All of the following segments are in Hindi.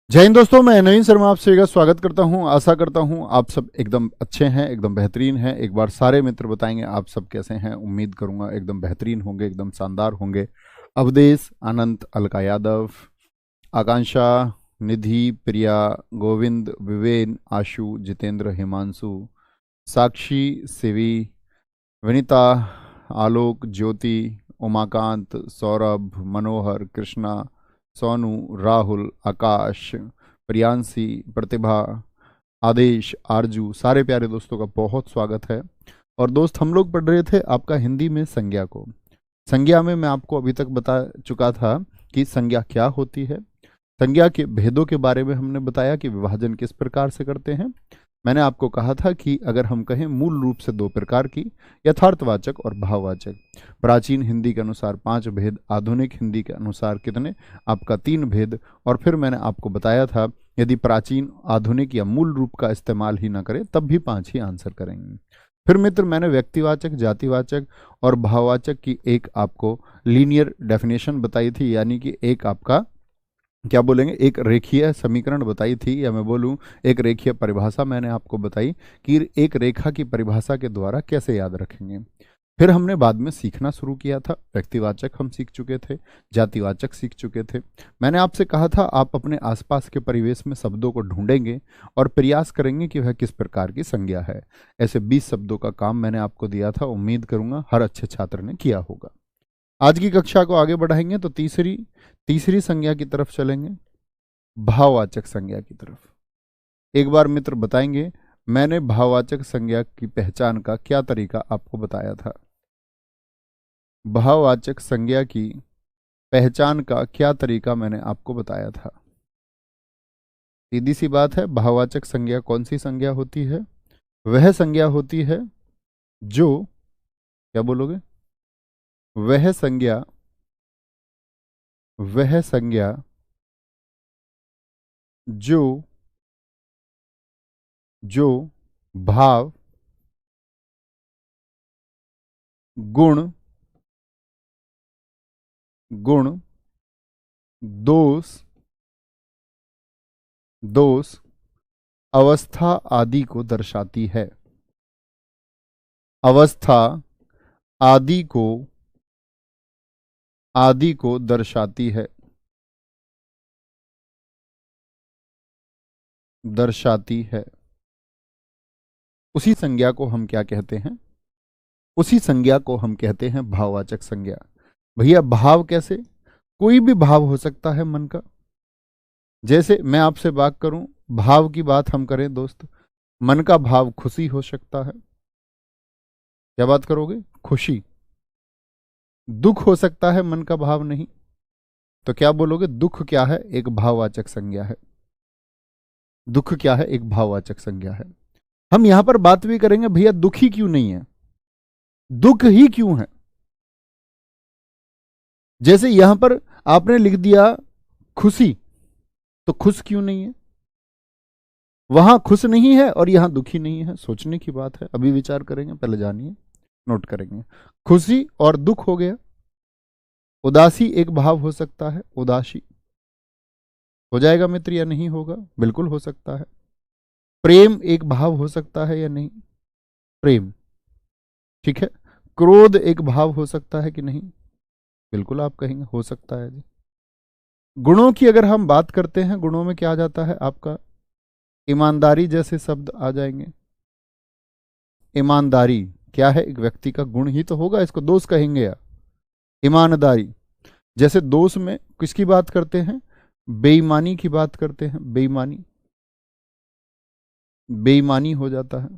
जय हिंद दोस्तों, मैं नवीन शर्मा आपसे का स्वागत करता हूं। आशा करता हूं आप सब एकदम अच्छे हैं, एकदम बेहतरीन हैं। एक बार सारे मित्र बताएंगे आप सब कैसे हैं। उम्मीद करूंगा एकदम बेहतरीन होंगे, एकदम शानदार होंगे। अवधेश, अनंत, अलका यादव, आकांक्षा, निधि, प्रिया, गोविंद, विवेन, आशु, जितेंद्र, हिमांशु, साक्षी, शिवी, विनीता, आलोक, ज्योति, उमाकांत, सौरभ, मनोहर, कृष्णा, सोनू, राहुल, आकाश, प्रियांशी, प्रतिभा, आदेश, आरजू, सारे प्यारे दोस्तों का बहुत स्वागत है। और दोस्त, हम लोग पढ़ रहे थे आपका हिंदी में संज्ञा को। संज्ञा में मैं आपको अभी तक बता चुका था कि संज्ञा क्या होती है। संज्ञा के भेदों के बारे में हमने बताया कि विभाजन किस प्रकार से करते हैं। मैंने आपको कहा था कि अगर हम कहें मूल रूप से दो प्रकार की, यथार्थवाचक और भाववाचक। प्राचीन हिंदी के अनुसार 5 भेद, आधुनिक हिंदी के अनुसार कितने? आपका 3 भेद। और फिर मैंने आपको बताया था यदि प्राचीन, आधुनिक या मूल रूप का इस्तेमाल ही ना करें तब भी 5 ही आंसर करेंगे। फिर मित्र, मैंने व्यक्तिवाचक, जातिवाचक और भाववाचक की एक आपको लीनियर डेफिनेशन बताई थी, यानी कि एक आपका क्या बोलेंगे, एक रेखीय समीकरण बताई थी, या मैं बोलूं एक रेखीय परिभाषा मैंने आपको बताई कि एक रेखा की परिभाषा के द्वारा कैसे याद रखेंगे। फिर हमने बाद में सीखना शुरू किया था। व्यक्तिवाचक हम सीख चुके थे, जातिवाचक सीख चुके थे। मैंने आपसे कहा था आप अपने आसपास के परिवेश में शब्दों को ढूंढेंगे और प्रयास करेंगे कि वह किस प्रकार की संज्ञा है। ऐसे 20 शब्दों का काम मैंने आपको दिया था। उम्मीद करूंगा हर अच्छे छात्र ने किया होगा। आज की कक्षा को आगे बढ़ाएंगे तो तीसरी तीसरी संज्ञा की तरफ चलेंगे, भाववाचक संज्ञा की तरफ। एक बार मित्र बताएंगे, मैंने भाववाचक संज्ञा की पहचान का क्या तरीका आपको बताया था? भाववाचक संज्ञा की पहचान का क्या तरीका मैंने आपको बताया था? सीधी सी बात है, भाववाचक संज्ञा कौन सी संज्ञा होती है? वह संज्ञा होती है जो, क्या बोलोगे? वह संज्ञा, वह संज्ञा जो जो भाव, गुण, गुण, दोष, दोष, अवस्था आदि को दर्शाती है। अवस्था आदि को दर्शाती है, दर्शाती है। उसी संज्ञा को हम क्या कहते हैं? उसी संज्ञा को हम कहते हैं भाववाचक संज्ञा। भैया, भाव कैसे? कोई भी भाव हो सकता है मन का। जैसे मैं आपसे बात करूं, भाव की बात हम करें दोस्त, मन का भाव खुशी हो सकता है। क्या बात करोगे? खुशी। दुख हो सकता है, मन का भाव नहीं। तो क्या बोलोगे? दुख क्या है? एक भाववाचक संज्ञा है। दुख क्या है? एक भाववाचक संज्ञा है। हम यहां पर बात भी करेंगे भैया दुखी क्यों नहीं है, दुख ही क्यों है। जैसे यहां पर आपने लिख दिया खुशी, तो खुश क्यों नहीं है? वहां खुश नहीं है और यहां दुखी नहीं है। सोचने की बात है, अभी विचार करेंगे, पहले जानिए, नोट करेंगे। खुशी और दुख हो गया। उदासी एक भाव हो सकता है, उदासी हो जाएगा मित्र या नहीं होगा? बिल्कुल हो सकता है। प्रेम एक भाव हो सकता है या नहीं? प्रेम, ठीक है। क्रोध एक भाव हो सकता है कि नहीं? बिल्कुल आप कहेंगे हो सकता है जी। गुणों की अगर हम बात करते हैं, गुणों में क्या आ जाता है आपका? ईमानदारी जैसे शब्द आ जाएंगे। ईमानदारी क्या है? एक व्यक्ति का गुण ही तो होगा, इसको दोष कहेंगे या ईमानदारी। जैसे दोष में किसकी बात करते हैं? बेईमानी की बात करते हैं। बेईमानी, बेईमानी हो जाता है।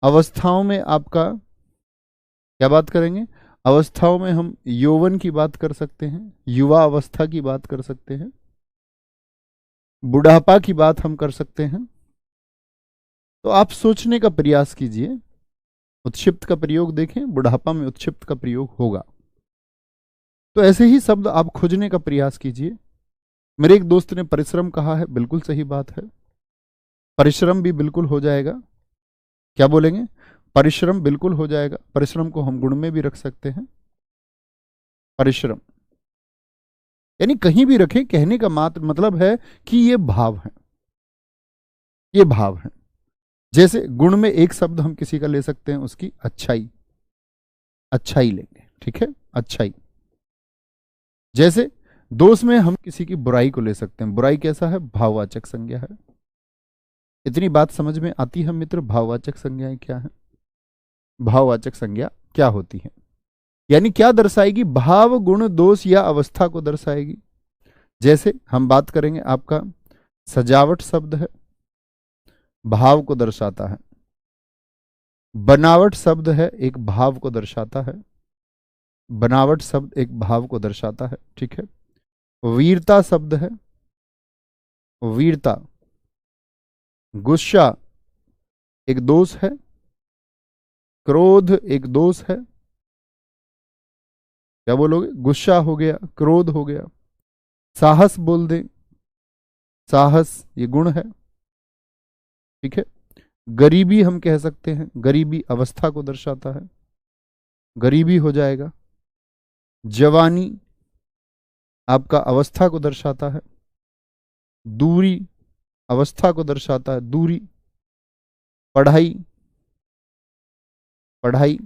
अवस्थाओं में आपका क्या बात करेंगे? अवस्थाओं में हम यौवन की बात कर सकते हैं, युवा अवस्था की बात कर सकते हैं, बुढ़ापा की बात हम कर सकते हैं। तो आप सोचने का प्रयास कीजिए। उत्क्षिप्त का प्रयोग देखें, बुढ़ापा में उत्क्षिप्त का प्रयोग होगा। तो ऐसे ही शब्द आप खोजने का प्रयास कीजिए। मेरे एक दोस्त ने परिश्रम कहा है, बिल्कुल सही बात है। परिश्रम भी बिल्कुल हो जाएगा। क्या बोलेंगे? परिश्रम बिल्कुल हो जाएगा। परिश्रम को हम गुण में भी रख सकते हैं। परिश्रम, यानी कहीं भी रखें, कहने का मात्र मतलब है कि ये भाव है, ये भाव है। जैसे गुण में एक शब्द हम किसी का ले सकते हैं, उसकी अच्छाई, अच्छाई लेंगे, ठीक है, अच्छाई। जैसे दोष में हम किसी की बुराई को ले सकते हैं, बुराई कैसा है, भाववाचक संज्ञा है। इतनी बात समझ में आती है मित्र, भाववाचक संज्ञाएं क्या है? भाववाचक संज्ञा क्या होती है, यानी क्या दर्शाएगी, भाव गुण दोष या अवस्था को दर्शाएगी। जैसे हम बात करेंगे, आपका सजावट शब्द है, भाव को दर्शाता है। बनावट शब्द है, एक भाव को दर्शाता है, बनावट शब्द एक भाव को दर्शाता है, ठीक है। वीरता शब्द है, वीरता, गुस्सा एक दोष है, क्रोध एक दोष है। क्या बोलोगे, गुस्सा हो गया, क्रोध हो गया। साहस बोल दे, साहस ये गुण है, ठीक है। गरीबी हम कह सकते हैं, गरीबी अवस्था को दर्शाता है, गरीबी हो जाएगा। जवानी आपका अवस्था को दर्शाता है, दूरी अवस्था को दर्शाता है, दूरी। पढ़ाई, पढ़ाई।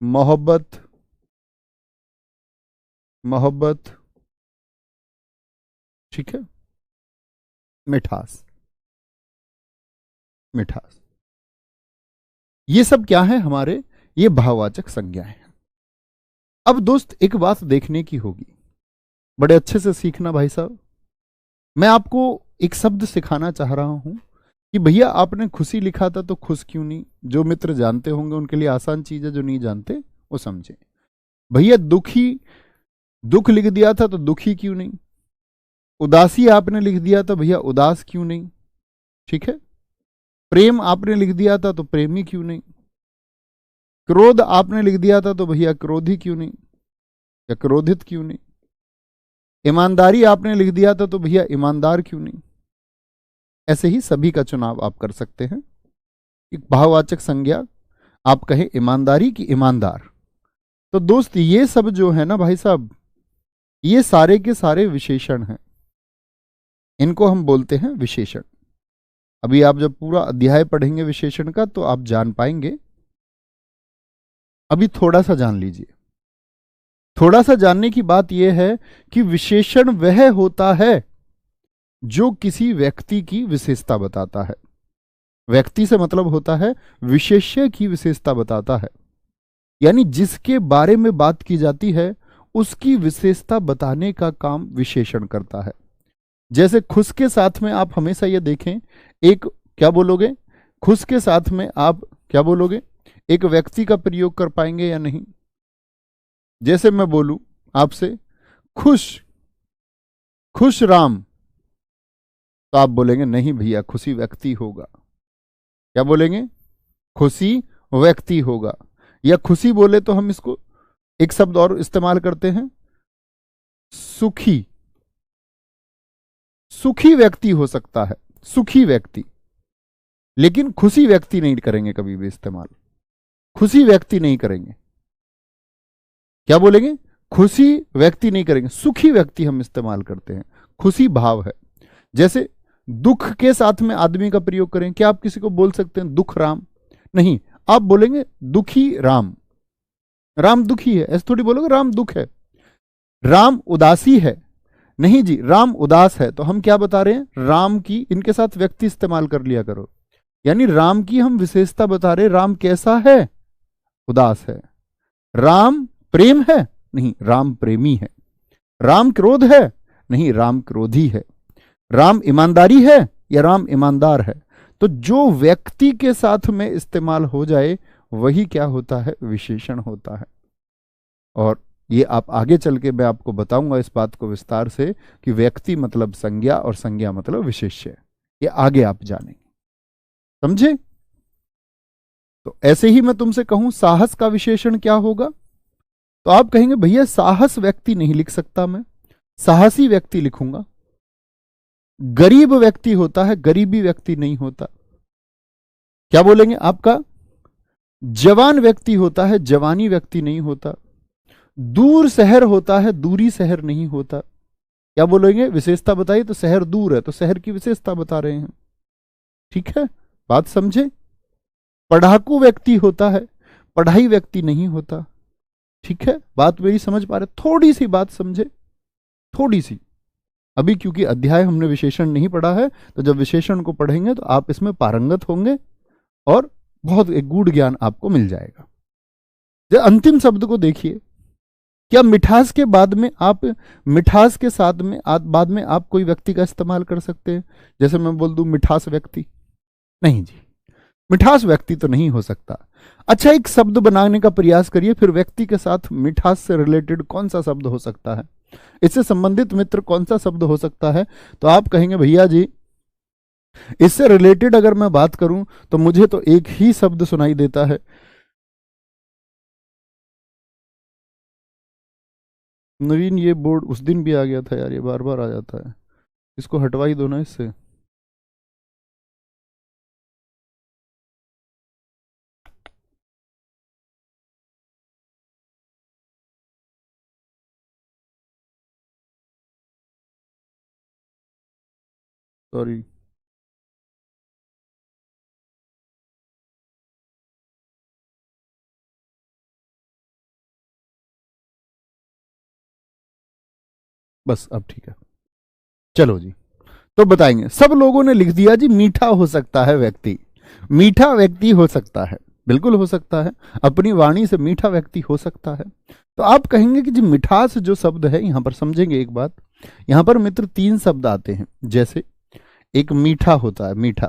मोहब्बत, मोहब्बत, ठीक है। मिठास, मिठास। ये सब क्या है हमारे, ये भाववाचक संज्ञाएं हैं। अब दोस्त एक बात देखने की होगी, बड़े अच्छे से सीखना भाई साहब। मैं आपको एक शब्द सिखाना चाह रहा हूं कि भैया आपने खुशी लिखा था तो खुश क्यों नहीं। जो मित्र जानते होंगे उनके लिए आसान चीज है, जो नहीं जानते वो समझे। भैया दुखी, दुख लिख दिया था तो दुखी क्यों नहीं। उदासी आपने लिख दिया था, भैया उदास क्यों नहीं, ठीक है। प्रेम आपने लिख दिया था तो प्रेमी क्यों नहीं। क्रोध आपने लिख दिया था तो भैया क्रोधी क्यों नहीं, या क्रोधित क्यों नहीं। ईमानदारी आपने लिख दिया था तो भैया ईमानदार क्यों नहीं। ऐसे ही सभी का चुनाव आप कर सकते हैं। एक भाववाचक संज्ञा आप कहें ईमानदारी की ईमानदार। तो दोस्त ये सब जो है ना भाई साहब, ये सारे के सारे विशेषण हैं, इनको हम बोलते हैं विशेषण। अभी आप जब पूरा अध्याय पढ़ेंगे विशेषण का तो आप जान पाएंगे। अभी थोड़ा सा जान लीजिए। थोड़ा सा जानने की बात यह है कि विशेषण वह होता है जो किसी व्यक्ति की विशेषता बताता है। व्यक्ति से मतलब होता है विशेष्य की विशेषता बताता है, यानी जिसके बारे में बात की जाती है उसकी विशेषता बताने का काम विशेषण करता है। जैसे खुश के साथ में आप हमेशा ये देखें, एक क्या बोलोगे, खुश के साथ में आप क्या बोलोगे, एक व्यक्ति का प्रयोग कर पाएंगे या नहीं। जैसे मैं बोलूं आपसे खुश, खुश राम, तो आप बोलेंगे नहीं भैया खुशी व्यक्ति होगा। क्या बोलेंगे, खुशी व्यक्ति होगा। या खुशी बोले तो हम इसको एक शब्द और इस्तेमाल करते हैं, सुखी। सुखी व्यक्ति हो सकता है, सुखी व्यक्ति, लेकिन खुशी व्यक्ति नहीं करेंगे कभी भी इस्तेमाल, खुशी व्यक्ति नहीं करेंगे। क्या बोलेंगे, खुशी व्यक्ति नहीं करेंगे, सुखी व्यक्ति हम इस्तेमाल करते हैं, खुशी भाव है। जैसे दुख के साथ में आदमी का प्रयोग करें, क्या आप किसी को बोल सकते हैं दुख राम, नहीं, आप बोलेंगे दुखी राम। राम दुखी है ऐसे थोड़ी बोलोगे राम दुख है। राम उदासी है, नहीं जी राम उदास है। तो हम क्या बता रहे हैं, राम की, इनके साथ व्यक्ति इस्तेमाल कर लिया करो, यानी राम की हम विशेषता बता रहे, राम कैसा है, उदास है। राम प्रेम है, नहीं राम प्रेमी है। राम क्रोध है, नहीं राम क्रोधी है। राम ईमानदारी है या राम ईमानदार है। तो जो व्यक्ति के साथ में इस्तेमाल हो जाए वही क्या होता है, विशेषण होता है। और ये आप आगे चल के मैं आपको बताऊंगा इस बात को विस्तार से कि व्यक्ति मतलब संज्ञा और संज्ञा मतलब विशेष्य। ये आगे आप जानेंगे, समझे। तो ऐसे ही मैं तुमसे कहूं साहस का विशेषण क्या होगा, तो आप कहेंगे भैया साहस व्यक्ति नहीं लिख सकता, मैं साहसी व्यक्ति लिखूंगा। गरीब व्यक्ति होता है, गरीबी व्यक्ति नहीं होता। क्या बोलेंगे, आपका जवान व्यक्ति होता है, जवानी व्यक्ति नहीं होता। दूर शहर होता है, दूरी शहर नहीं होता। क्या बोलेंगे? विशेषता बताइए। तो शहर दूर है तो शहर की विशेषता बता रहे हैं। ठीक है, बात समझे? पढ़ाकू व्यक्ति होता है, पढ़ाई व्यक्ति नहीं होता। ठीक है, बात मेरी समझ पा रहे? थोड़ी सी बात समझे, थोड़ी सी। अभी क्योंकि अध्याय हमने विशेषण नहीं पढ़ा है, तो जब विशेषण को पढ़ेंगे तो आप इसमें पारंगत होंगे और बहुत एक गूढ़ ज्ञान आपको मिल जाएगा। जब अंतिम शब्द को देखिए, क्या मिठास के बाद में आप, मिठास के साथ में बाद में आप कोई व्यक्ति का इस्तेमाल कर सकते हैं? जैसे मैं बोल दूं मिठास व्यक्ति, नहीं जी, मिठास व्यक्ति तो नहीं हो सकता। अच्छा, एक शब्द बनाने का प्रयास करिए, फिर व्यक्ति के साथ मिठास से रिलेटेड कौन सा शब्द हो सकता है, इससे संबंधित मित्र कौन सा शब्द हो सकता है? तो आप कहेंगे भैया जी इससे रिलेटेड अगर मैं बात करूं तो मुझे तो एक ही शब्द सुनाई देता है। नवीन, ये बोर्ड उस दिन भी आ गया था यार, ये बार बार आ जाता है, इसको हटवा ही दो ना इससे। सॉरी। बस अब ठीक है, चलो जी। तो बताएंगे, सब लोगों ने लिख दिया जी मीठा हो सकता है व्यक्ति, मीठा व्यक्ति हो सकता है, बिल्कुल हो सकता है, अपनी वाणी से मीठा व्यक्ति हो सकता है। तो आप कहेंगे कि जी मिठास जो शब्द है, यहां पर समझेंगे एक बात, यहां पर मित्र तीन शब्द आते हैं। जैसे एक मीठा होता है, मीठा,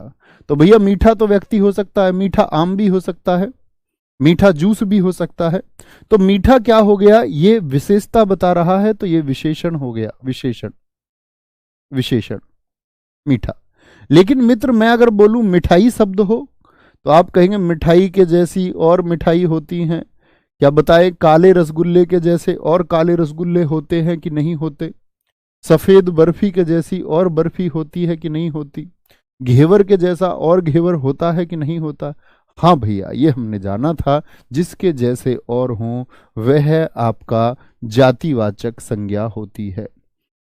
तो भैया मीठा तो व्यक्ति हो सकता है, मीठा आम भी हो सकता है, मीठा जूस भी हो सकता है। तो मीठा क्या हो गया? ये विशेषता बता रहा है, तो ये विशेषण हो गया, विशेषण, विशेषण मीठा। लेकिन मित्र मैं अगर बोलूं मिठाई शब्द हो, तो आप कहेंगे मिठाई के जैसी और मिठाई होती हैं। क्या बताए? काले रसगुल्ले के जैसे और काले रसगुल्ले होते हैं कि नहीं होते? सफेद बर्फी के जैसी और बर्फी होती है कि नहीं होती? घेवर के जैसा और घेवर होता है कि नहीं होता? हाँ भैया, ये हमने जाना था, जिसके जैसे और हों वह आपका जातिवाचक संज्ञा होती है।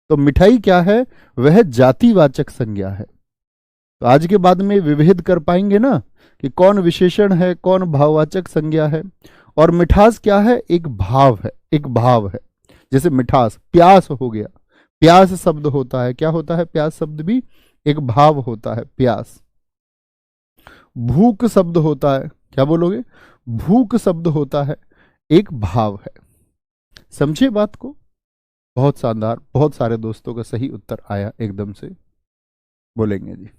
तो मिठाई क्या है? वह जातिवाचक संज्ञा है। तो आज के बाद में विभेद कर पाएंगे ना कि कौन विशेषण है, कौन भाववाचक संज्ञा है। और मिठास क्या है? एक भाव है, एक भाव है। जैसे मिठास, प्यास हो गया, प्यास शब्द होता है, क्या होता है? प्यास शब्द भी एक भाव होता है, प्यास। भूख शब्द होता है, क्या बोलोगे? भूख शब्द होता है, एक भाव है। समझे बात को? बहुत शानदार, बहुत सारे दोस्तों का सही उत्तर आया एकदम से, बोलेंगे जी,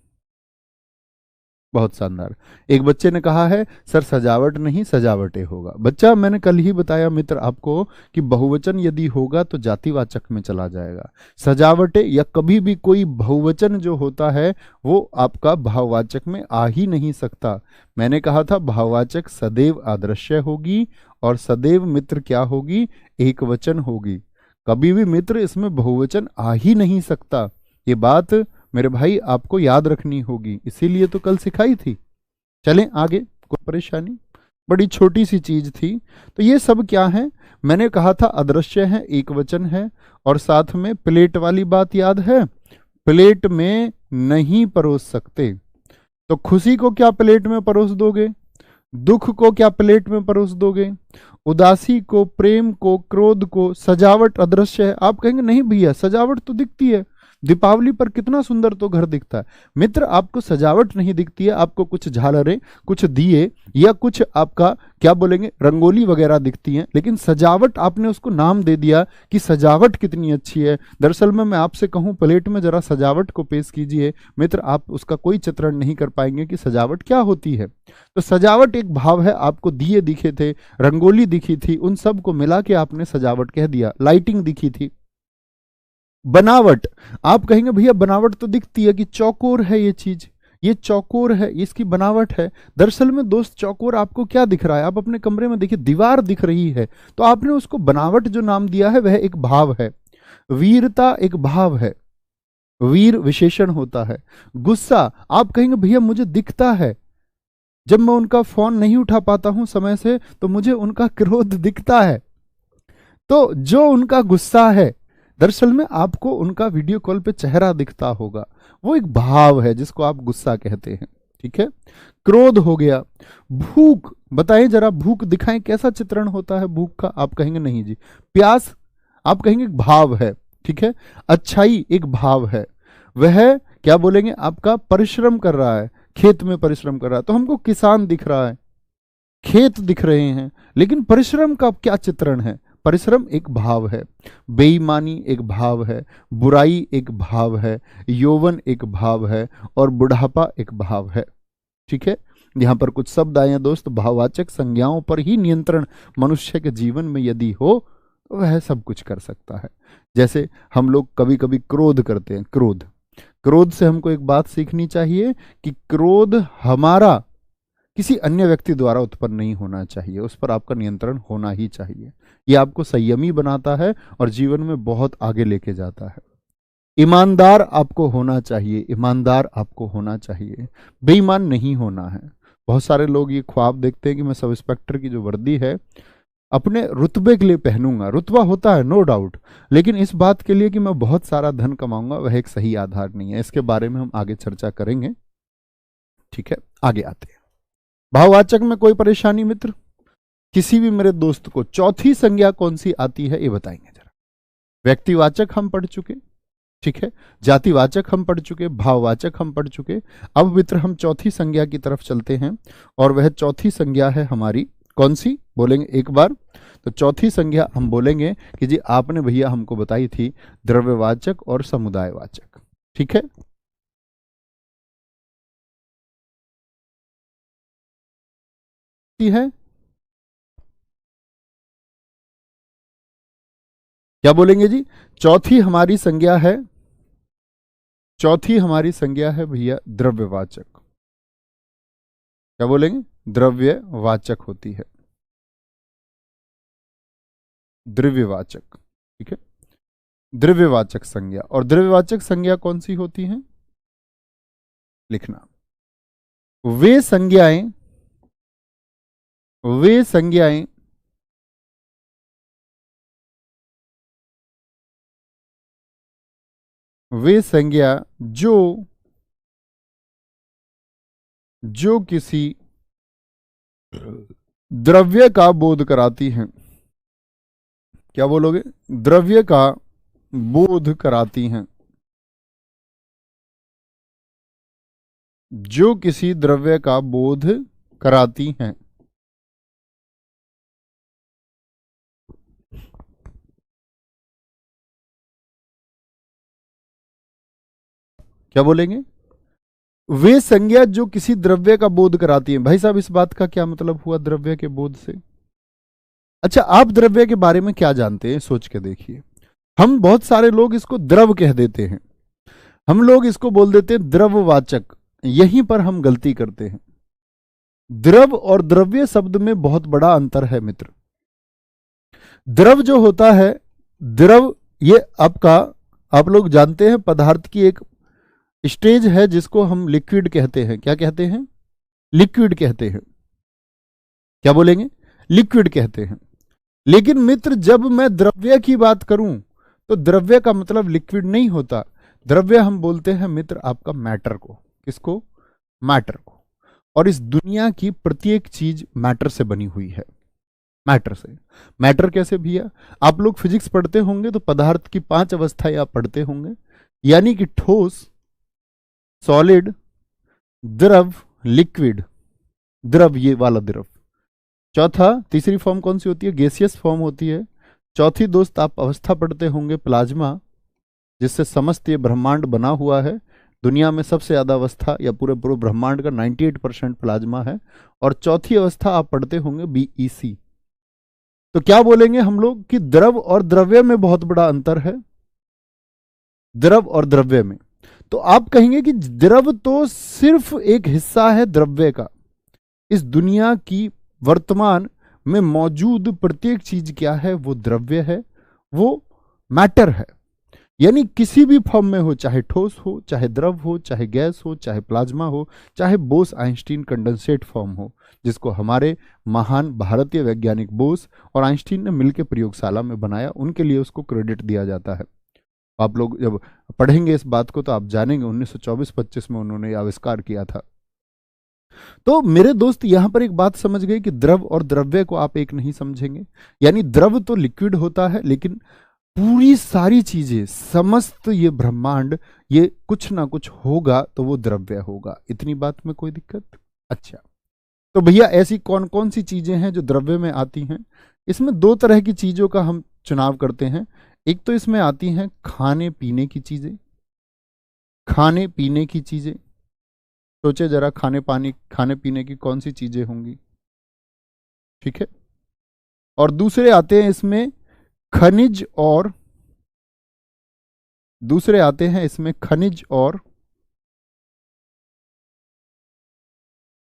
बहुत शानदार। एक बच्चे ने कहा है सर सजावट नहीं सजावटे होगा। बच्चा, मैंने कल ही बताया मित्र आपको कि बहुवचन यदि होगा तो जातिवाचक में चला जाएगा। सजावटे या कभी भी कोई बहुवचन जो होता है वो आपका भाववाचक में आ ही नहीं सकता। मैंने कहा था भाववाचक सदैव अदृश्य होगी और सदैव मित्र क्या होगी? एक वचन होगी। कभी भी मित्र इसमें बहुवचन आ ही नहीं सकता। ये बात मेरे भाई आपको याद रखनी होगी, इसीलिए तो कल सिखाई थी। चलें आगे, कोई परेशानी? बड़ी छोटी सी चीज थी। तो ये सब क्या है? मैंने कहा था अदृश्य है, एक वचन है, और साथ में प्लेट वाली बात याद है? प्लेट में नहीं परोस सकते। तो खुशी को क्या प्लेट में परोस दोगे? दुख को क्या प्लेट में परोस दोगे? उदासी को, प्रेम को, क्रोध को। सजावट अदृश्य है। आप कहेंगे नहीं भैया सजावट तो दिखती है, दीपावली पर कितना सुंदर तो घर दिखता है। मित्र आपको सजावट नहीं दिखती है, आपको कुछ झालरें, कुछ दिए या कुछ आपका क्या बोलेंगे रंगोली वगैरह दिखती हैं, लेकिन सजावट आपने उसको नाम दे दिया कि सजावट कितनी अच्छी है। दरअसल में मैं आपसे कहूं प्लेट में जरा सजावट को पेश कीजिए मित्र, आप उसका कोई चित्रण नहीं कर पाएंगे कि सजावट क्या होती है। तो सजावट एक भाव है। आपको दिए दिखे थे, रंगोली दिखी थी, उन सब को मिला के आपने सजावट कह दिया। लाइटिंग दिखी थी। बनावट, आप कहेंगे भैया बनावट तो दिखती है कि चौकोर है ये चीज, ये चौकोर है, इसकी बनावट है। दरअसल में दोस्त चौकोर आपको क्या दिख रहा है? आप अपने कमरे में देखिए दीवार दिख रही है, तो आपने उसको बनावट जो नाम दिया है वह एक भाव है। वीरता एक भाव है, वीर विशेषण होता है। गुस्सा, आप कहेंगे भैया मुझे दिखता है, जब मैं उनका फोन नहीं उठा पाता हूं समय से तो मुझे उनका क्रोध दिखता है। तो जो उनका गुस्सा है, दरअसल में आपको उनका वीडियो कॉल पे चेहरा दिखता होगा, वो एक भाव है जिसको आप गुस्सा कहते हैं। ठीक है, क्रोध हो गया। भूख, बताएं जरा, भूख दिखाएं, कैसा चित्रण होता है भूख का? आप कहेंगे नहीं जी। प्यास, आप कहेंगे भाव है। ठीक है, अच्छाई एक भाव है। वह क्या बोलेंगे, आपका परिश्रम कर रहा है, खेत में परिश्रम कर रहा है, तो हमको किसान दिख रहा है, खेत दिख रहे हैं, लेकिन परिश्रम का क्या चित्रण है? परिश्रम एक भाव है, बेईमानी एक भाव है, बुराई एक भाव है, यौवन एक भाव है, और बुढ़ापा एक भाव है। ठीक है, यहां पर कुछ शब्द आए हैं दोस्त, भाववाचक संज्ञाओं पर ही नियंत्रण मनुष्य के जीवन में यदि हो तो वह सब कुछ कर सकता है। जैसे हम लोग कभी कभी क्रोध करते हैं, क्रोध, क्रोध से हमको एक बात सीखनी चाहिए कि क्रोध हमारा किसी अन्य व्यक्ति द्वारा उत्पन्न नहीं होना चाहिए, उस पर आपका नियंत्रण होना ही चाहिए। यह आपको संयमी बनाता है और जीवन में बहुत आगे लेके जाता है। ईमानदार आपको होना चाहिए, ईमानदार आपको होना चाहिए, बेईमान नहीं होना है। बहुत सारे लोग ये ख्वाब देखते हैं कि मैं सब इंस्पेक्टर की जो वर्दी है अपने रुतबे के लिए पहनूंगा। रुतबा होता है नो डाउट, लेकिन इस बात के लिए कि मैं बहुत सारा धन कमाऊंगा, वह एक सही आधार नहीं है। इसके बारे में हम आगे चर्चा करेंगे। ठीक है, आगे आते हैं। भाववाचक में कोई परेशानी मित्र? किसी भी मेरे दोस्त को चौथी संज्ञा कौन सी आती है ये बताएंगे जरा। व्यक्तिवाचक हम पढ़ चुके, ठीक है, जातिवाचक हम पढ़ चुके, भाववाचक हम पढ़ चुके। अब मित्र हम चौथी संज्ञा की तरफ चलते हैं, और वह चौथी संज्ञा है हमारी कौन सी, बोलेंगे एक बार। तो चौथी संज्ञा हम बोलेंगे कि जी आपने भैया हमको बताई थी द्रव्यवाचक और समुदायवाचक। ठीक है, है क्या बोलेंगे जी? चौथी हमारी संज्ञा है, चौथी हमारी संज्ञा है भैया द्रव्यवाचक। क्या बोलेंगे? द्रव्यवाचक होती है, द्रव्यवाचक। ठीक है, द्रव्यवाचक संज्ञा। और द्रव्यवाचक संज्ञा कौन सी होती है? लिखना, वे संज्ञाएं, वे संज्ञाएं वे संज्ञा जो जो किसी द्रव्य का बोध कराती हैं। क्या बोलोगे? द्रव्य का बोध कराती हैं, जो किसी द्रव्य का बोध कराती हैं। क्या बोलेंगे? वे संज्ञा जो किसी द्रव्य का बोध कराती है। भाई साहब इस बात का क्या मतलब हुआ द्रव्य के बोध से? अच्छा, आप द्रव्य के बारे में क्या जानते हैं सोच के देखिए। हम बहुत सारे लोग इसको द्रव कह देते हैं, हम लोग इसको बोल देते हैं द्रववाचक। यहीं पर हम गलती करते हैं। द्रव और द्रव्य शब्द में बहुत बड़ा अंतर है मित्र। द्रव जो होता है, द्रव ये आपका, आप लोग जानते हैं पदार्थ की एक स्टेज है जिसको हम लिक्विड कहते हैं। क्या कहते हैं? लिक्विड कहते हैं। क्या बोलेंगे? लिक्विड कहते हैं। लेकिन मित्र जब मैं द्रव्य की बात करूं तो द्रव्य का मतलब लिक्विड नहीं होता। द्रव्य हम बोलते हैं मित्र आपका मैटर को। किसको? मैटर को। और इस दुनिया की प्रत्येक चीज मैटर से बनी हुई है, मैटर से। मैटर कैसे भैया? आप लोग फिजिक्स पढ़ते होंगे तो पदार्थ की 5 अवस्थाएं आप पढ़ते होंगे, यानी कि ठोस, सॉलिड, द्रव, लिक्विड। द्रव ये वाला द्रव। चौथा, तीसरी फॉर्म कौन सी होती है? गैसियस फॉर्म होती है। चौथी दोस्त आप अवस्था पढ़ते होंगे प्लाज्मा, जिससे समस्त ये ब्रह्मांड बना हुआ है। दुनिया में सबसे ज्यादा अवस्था या पूरे पूरे ब्रह्मांड का 98% प्लाज्मा है। और चौथी अवस्था आप पढ़ते होंगे बीईसी। तो क्या बोलेंगे हम लोग कि द्रव और द्रव्य में बहुत बड़ा अंतर है, द्रव और द्रव्य में। तो आप कहेंगे कि द्रव तो सिर्फ एक हिस्सा है द्रव्य का। इस दुनिया की वर्तमान में मौजूद प्रत्येक चीज क्या है? वो द्रव्य है, वो मैटर है। यानी किसी भी फॉर्म में हो, चाहे ठोस हो, चाहे द्रव हो, चाहे गैस हो, चाहे प्लाज्मा हो, चाहे बोस आइंस्टीन कंडेंसेट फॉर्म हो, जिसको हमारे महान भारतीय वैज्ञानिक बोस और आइंस्टीन ने मिलकर प्रयोगशाला में बनाया, उनके लिए उसको क्रेडिट दिया जाता है। आप लोग जब पढ़ेंगे इस बात को तो आप जानेंगे 1924-25 में उन्होंने आविष्कार किया था। तो मेरे दोस्त यहां पर एक बात समझ गए कि द्रव और द्रव्य को आप एक नहीं समझेंगे। यानी द्रव तो लिक्विड होता है, लेकिन पूरी सारी चीजें, समस्त ये ब्रह्मांड, ये कुछ ना कुछ होगा तो वो द्रव्य होगा। इतनी बात में कोई दिक्कत? अच्छा, तो भैया ऐसी कौन कौन सी चीजें हैं जो द्रव्य में आती हैं? इसमें दो तरह की चीजों का हम चुनाव करते हैं। एक तो इसमें आती हैं खाने पीने की चीजें, खाने पीने की चीजें। सोचे जरा, खाने पीने की कौन सी चीजें होंगी? ठीक है। और दूसरे आते हैं इसमें खनिज और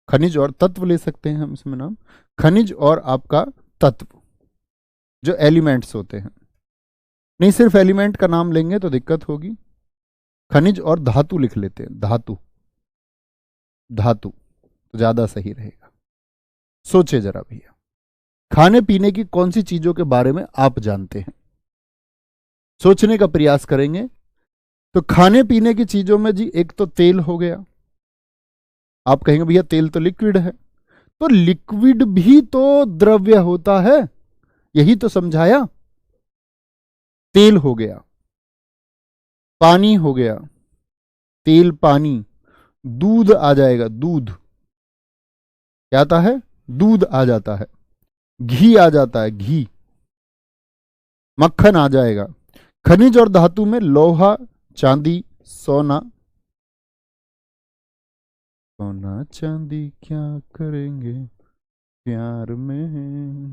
खनिज और तत्व ले सकते हैं हम इसमें नाम। खनिज और आपका तत्व, जो एलिमेंट्स होते हैं। नहीं, सिर्फ एलिमेंट का नाम लेंगे तो दिक्कत होगी। खनिज और धातु लिख लेते हैं, धातु तो ज्यादा सही रहेगा। सोचे जरा भैया, खाने पीने की कौन सी चीजों के बारे में आप जानते हैं? सोचने का प्रयास करेंगे तो खाने पीने की चीजों में जी एक तो तेल हो गया। आप कहेंगे भैया तेल तो लिक्विड है, तो लिक्विड भी तो द्रव्य होता है, यही तो समझाया। तेल हो गया, पानी हो गया, तेल पानी, दूध आ जाएगा, दूध क्या आता है? दूध आ जाता है, घी आ जाता है, घी, मक्खन आ जाएगा। खनिज और धातु में लोहा, चांदी, सोना। सोना चांदी क्या करेंगे प्यार में,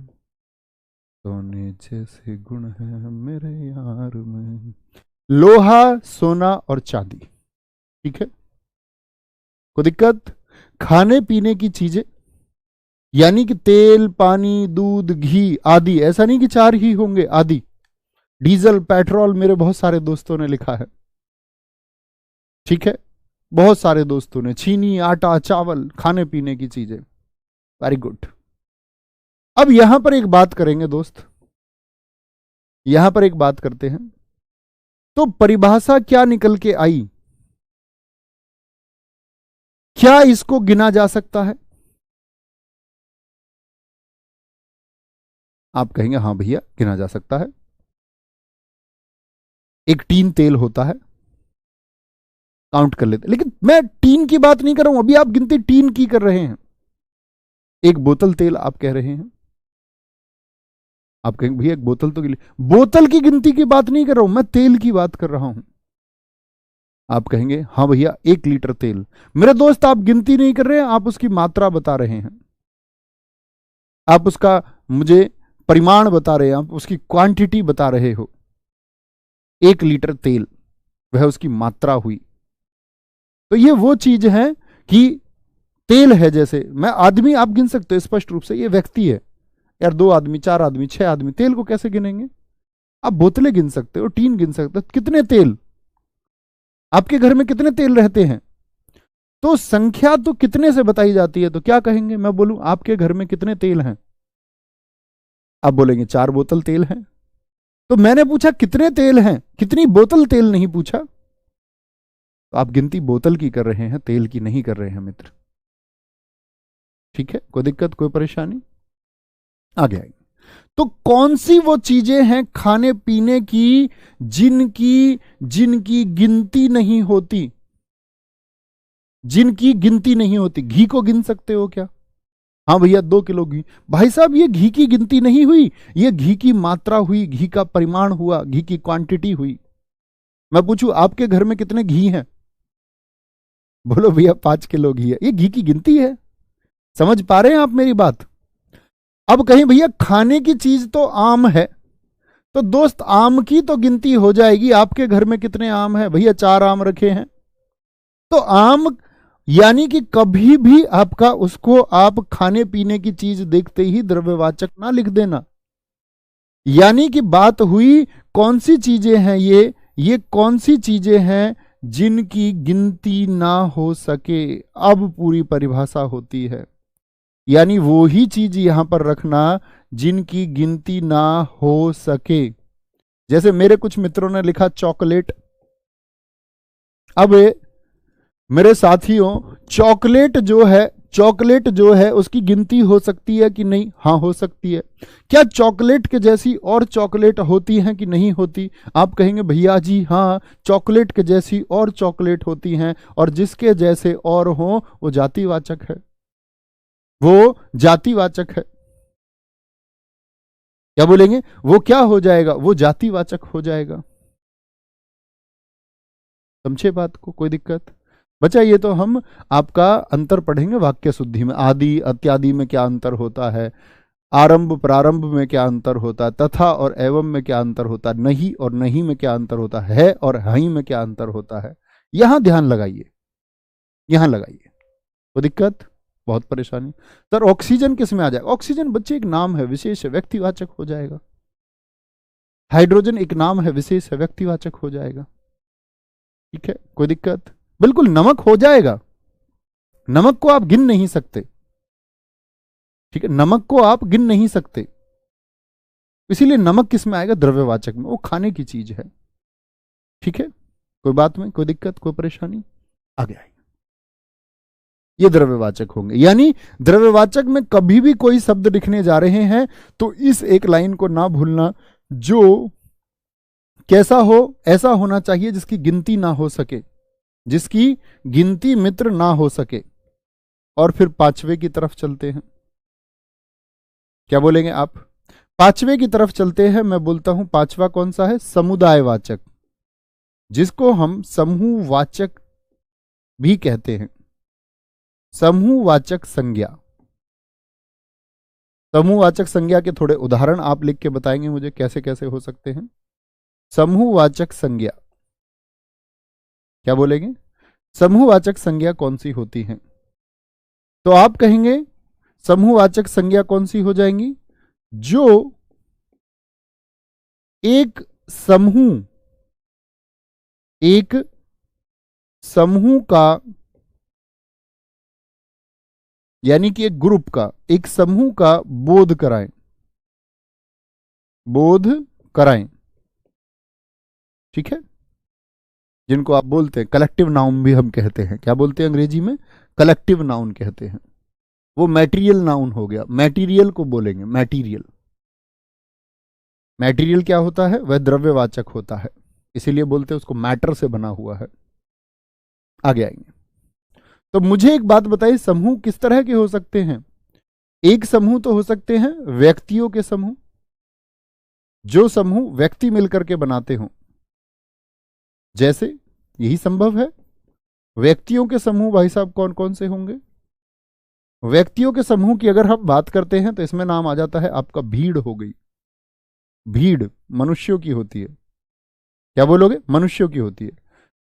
सोने जैसे गुण है मेरे यार में। लोहा, सोना और चांदी, ठीक है, कोई दिक्कत? खाने पीने की चीजें यानी कि तेल, पानी, दूध, घी आदि। ऐसा नहीं कि चार ही होंगे, आदि। डीजल, पेट्रोल, मेरे बहुत सारे दोस्तों ने लिखा है, ठीक है, बहुत सारे दोस्तों ने। चीनी, आटा, चावल, खाने पीने की चीजें। Very good. अब यहां पर एक बात करेंगे दोस्त, यहां पर एक बात करते हैं। तो परिभाषा क्या निकल के आई? क्या इसको गिना जा सकता है? आप कहेंगे हाँ भैया गिना जा सकता है। एक टीन तेल होता है, काउंट कर लेते, लेकिन मैं टीन की बात नहीं कर रहा हूं, अभी आप गिनती टीन की कर रहे हैं। एक बोतल तेल आप कह रहे हैं, आप कहेंगे भैया एक बोतल तो बोतल की गिनती की बात नहीं कर रहा हूं, मैं तेल की बात कर रहा हूं। आप कहेंगे हाँ भैया 1 लीटर तेल। मेरे दोस्त आप गिनती नहीं कर रहे हैं, आप उसकी मात्रा बता रहे हैं, आप उसका मुझे परिमाण बता रहे हैं, आप उसकी क्वांटिटी बता रहे हो। 1 लीटर तेल, वह उसकी मात्रा हुई। तो ये वो चीज है कि तेल है। जैसे मैं आदमी आप गिन सकते हो स्पष्ट रूप से, ये व्यक्ति है यार, 2 आदमी, 4 आदमी, 6 आदमी, तेल को कैसे गिनेंगे? आप बोतलें गिन सकते हो, टीन गिन सकते हो, कितने तेल आपके घर में, कितने तेल रहते हैं? तो संख्या तो कितने से बताई जाती है? तो क्या कहेंगे, मैं बोलूं आपके घर में कितने तेल हैं, आप बोलेंगे 4 बोतल तेल हैं। तो मैंने पूछा कितने तेल हैं, कितनी बोतल तेल नहीं पूछा। तो आप गिनती बोतल की कर रहे हैं, तेल की नहीं कर रहे हैं मित्र, ठीक है, कोई दिक्कत, कोई परेशानी? आगे आएंगे। तो कौन सी वो चीजें हैं खाने पीने की जिनकी जिनकी गिनती नहीं होती, जिनकी गिनती नहीं होती? घी को गिन सकते हो क्या? हाँ भैया 2 किलो घी। भाई साहब ये घी की गिनती नहीं हुई, ये घी की मात्रा हुई, घी का परिमाण हुआ, घी की क्वांटिटी हुई। मैं पूछूं आपके घर में कितने घी हैं? बोलो भैया 5 किलो घी है, ये घी की गिनती है। समझ पा रहे हैं आप मेरी बात? अब कहीं भैया खाने की चीज तो आम है, तो दोस्त आम की तो गिनती हो जाएगी। आपके घर में कितने आम है? भैया 4 आम रखे हैं। तो आम यानी कि कभी भी आपका उसको आप खाने पीने की चीज देखते ही द्रव्यवाचक ना लिख देना। यानी कि बात हुई कौन सी चीजें हैं ये कौन सी चीजें हैं जिनकी गिनती ना हो सके। अब पूरी परिभाषा होती है, यानी वो ही चीज यहां पर रखना जिनकी गिनती ना हो सके। जैसे मेरे कुछ मित्रों ने लिखा चॉकलेट। अब मेरे साथियों, चॉकलेट जो है उसकी गिनती हो सकती है कि नहीं? हाँ, हो सकती है। क्या चॉकलेट के जैसी और चॉकलेट होती हैं कि नहीं होती? आप कहेंगे भैया जी हाँ, चॉकलेट के जैसी और चॉकलेट होती हैं, और जिसके जैसे और हो वो जातिवाचक है, वो जातिवाचक है। क्या बोलेंगे? वो क्या हो जाएगा? वो जातिवाचक हो जाएगा। समझे बात को? कोई दिक्कत? बच्चा ये तो हम आपका अंतर पढ़ेंगे वाक्य शुद्धि में। आदि अत्यादि में क्या अंतर होता है, आरंभ प्रारंभ में क्या अंतर होता है, तथा और एवं में क्या अंतर होता है, नहीं और नहीं में क्या अंतर होता है, और हई में क्या अंतर होता है। यहां ध्यान लगाइए, यहां लगाइए। कोई दिक्कत? बहुत परेशानी? सर ऑक्सीजन किस में आ जाएगा? ऑक्सीजन बच्चे एक नाम है, विशेष है, व्यक्तिवाचक हो जाएगा। हाइड्रोजन एक नाम है, विशेष है, व्यक्तिवाचक हो जाएगा। ठीक है, कोई दिक्कत? बिल्कुल नमक हो जाएगा। नमक को आप गिन नहीं सकते। ठीक है, नमक को आप गिन नहीं सकते, इसीलिए नमक किस में आएगा? द्रव्यवाचक में। वो खाने की चीज है। ठीक है, कोई बात में कोई दिक्कत, कोई परेशानी? आगे आएंगे, ये द्रव्यवाचक होंगे। यानी द्रव्यवाचक में कभी भी कोई शब्द लिखने जा रहे हैं तो इस एक लाइन को ना भूलना, जो कैसा हो, ऐसा होना चाहिए जिसकी गिनती ना हो सके, जिसकी गिनती मित्र ना हो सके। और फिर पांचवे की तरफ चलते हैं। क्या बोलेंगे आप? पांचवे की तरफ चलते हैं। मैं बोलता हूं पांचवा कौन सा है? समुदायवाचक, जिसको हम समूहवाचक भी कहते हैं। समूहवाचक संज्ञा। समूहवाचक संज्ञा के थोड़े उदाहरण आप लिख के बताएंगे मुझे कैसे कैसे हो सकते हैं। समूहवाचक संज्ञा, क्या बोलेंगे? समूहवाचक संज्ञा कौन सी होती है? तो आप कहेंगे समूहवाचक संज्ञा कौन सी हो जाएंगी? जो एक समूह, एक समूह का, यानी कि एक ग्रुप का, एक समूह का बोध कराएं, बोध कराएं। ठीक है, जिनको आप बोलते हैं कलेक्टिव नाउन भी हम कहते हैं। क्या बोलते हैं अंग्रेजी में? कलेक्टिव नाउन कहते हैं। वो मैटीरियल नाउन हो गया। मैटीरियल को बोलेंगे मैटीरियल। मैटीरियल क्या होता है? वह द्रव्यवाचक होता है, इसीलिए बोलते हैं उसको मैटर से बना हुआ है। आगे आएंगे। तो मुझे एक बात बताइए, समूह किस तरह के हो सकते हैं? एक समूह तो हो सकते हैं व्यक्तियों के समूह, जो समूह व्यक्ति मिलकर के बनाते हों। जैसे यही संभव है। व्यक्तियों के समूह भाई साहब कौन कौन से होंगे? व्यक्तियों के समूह की अगर हम बात करते हैं तो इसमें नाम आ जाता है आपका भीड़ हो गई। भीड़ मनुष्यों की होती है। क्या बोलोगे? मनुष्यों की होती है।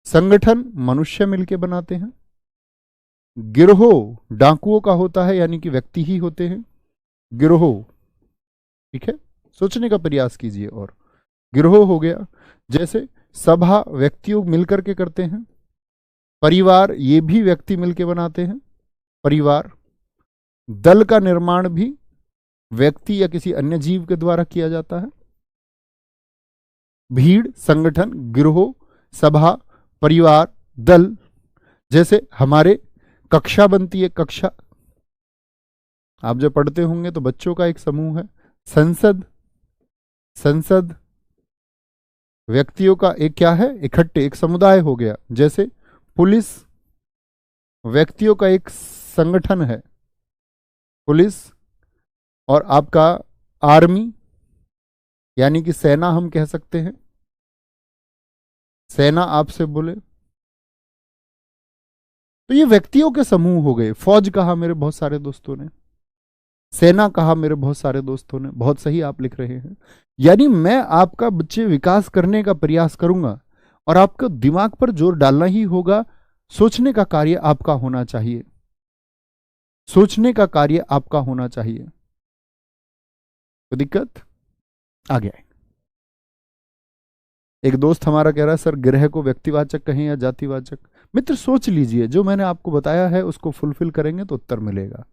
संगठन मनुष्य मिलके बनाते हैं। गिरोह डाकुओं का होता है, यानी कि व्यक्ति ही होते हैं गिरोह। ठीक है, सोचने का प्रयास कीजिए। और गिरोह हो गया। जैसे सभा व्यक्तियों मिलकर के करते हैं। परिवार ये भी व्यक्ति मिलके बनाते हैं, परिवार। दल का निर्माण भी व्यक्ति या किसी अन्य जीव के द्वारा किया जाता है। भीड़, संगठन, गिरोह, सभा, परिवार, दल। जैसे हमारे कक्षा बनती है, कक्षा आप जब पढ़ते होंगे तो बच्चों का एक समूह है। संसद, संसद व्यक्तियों का एक क्या है? इकट्ठे, एक समुदाय हो गया। जैसे पुलिस व्यक्तियों का एक संगठन है, पुलिस। और आपका आर्मी, यानी कि सेना हम कह सकते हैं, सेना आपसे बोले तो ये व्यक्तियों के समूह हो गए। फौज कहा मेरे बहुत सारे दोस्तों ने, सेना कहा मेरे बहुत सारे दोस्तों ने। बहुत सही आप लिख रहे हैं। यानी मैं आपका बच्चे विकास करने का प्रयास करूंगा, और आपको दिमाग पर जोर डालना ही होगा। सोचने का कार्य आपका होना चाहिए, सोचने का कार्य आपका होना चाहिए। कोई दिक्कत? आ गया है। एक दोस्त हमारा कह रहा है सर ग्रह को व्यक्तिवाचक कहें या जातिवाचक। मित्र सोच लीजिए, जो मैंने आपको बताया है उसको फुलफिल करेंगे तो उत्तर मिलेगा।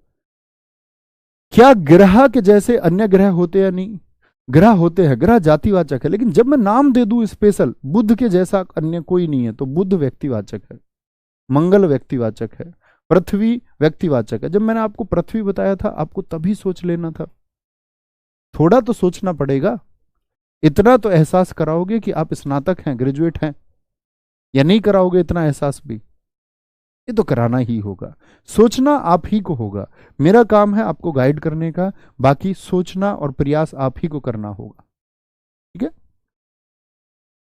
क्या ग्रह के जैसे अन्य ग्रह होते या नहीं? ग्रह होते हैं, ग्रह जातिवाचक है, लेकिन जब मैं नाम दे दूं स्पेशल, बुध के जैसा अन्य कोई नहीं है, तो बुध व्यक्तिवाचक है, मंगल व्यक्तिवाचक है, पृथ्वी व्यक्तिवाचक है। जब मैंने आपको पृथ्वी बताया था, आपको तभी सोच लेना था। थोड़ा तो सोचना पड़ेगा। इतना तो एहसास कराओगे कि आप स्नातक हैं, ग्रेजुएट हैं, या नहीं कराओगे इतना एहसास भी? ये तो कराना ही होगा। सोचना आप ही को होगा। मेरा काम है आपको गाइड करने का, बाकी सोचना और प्रयास आप ही को करना होगा। ठीक है।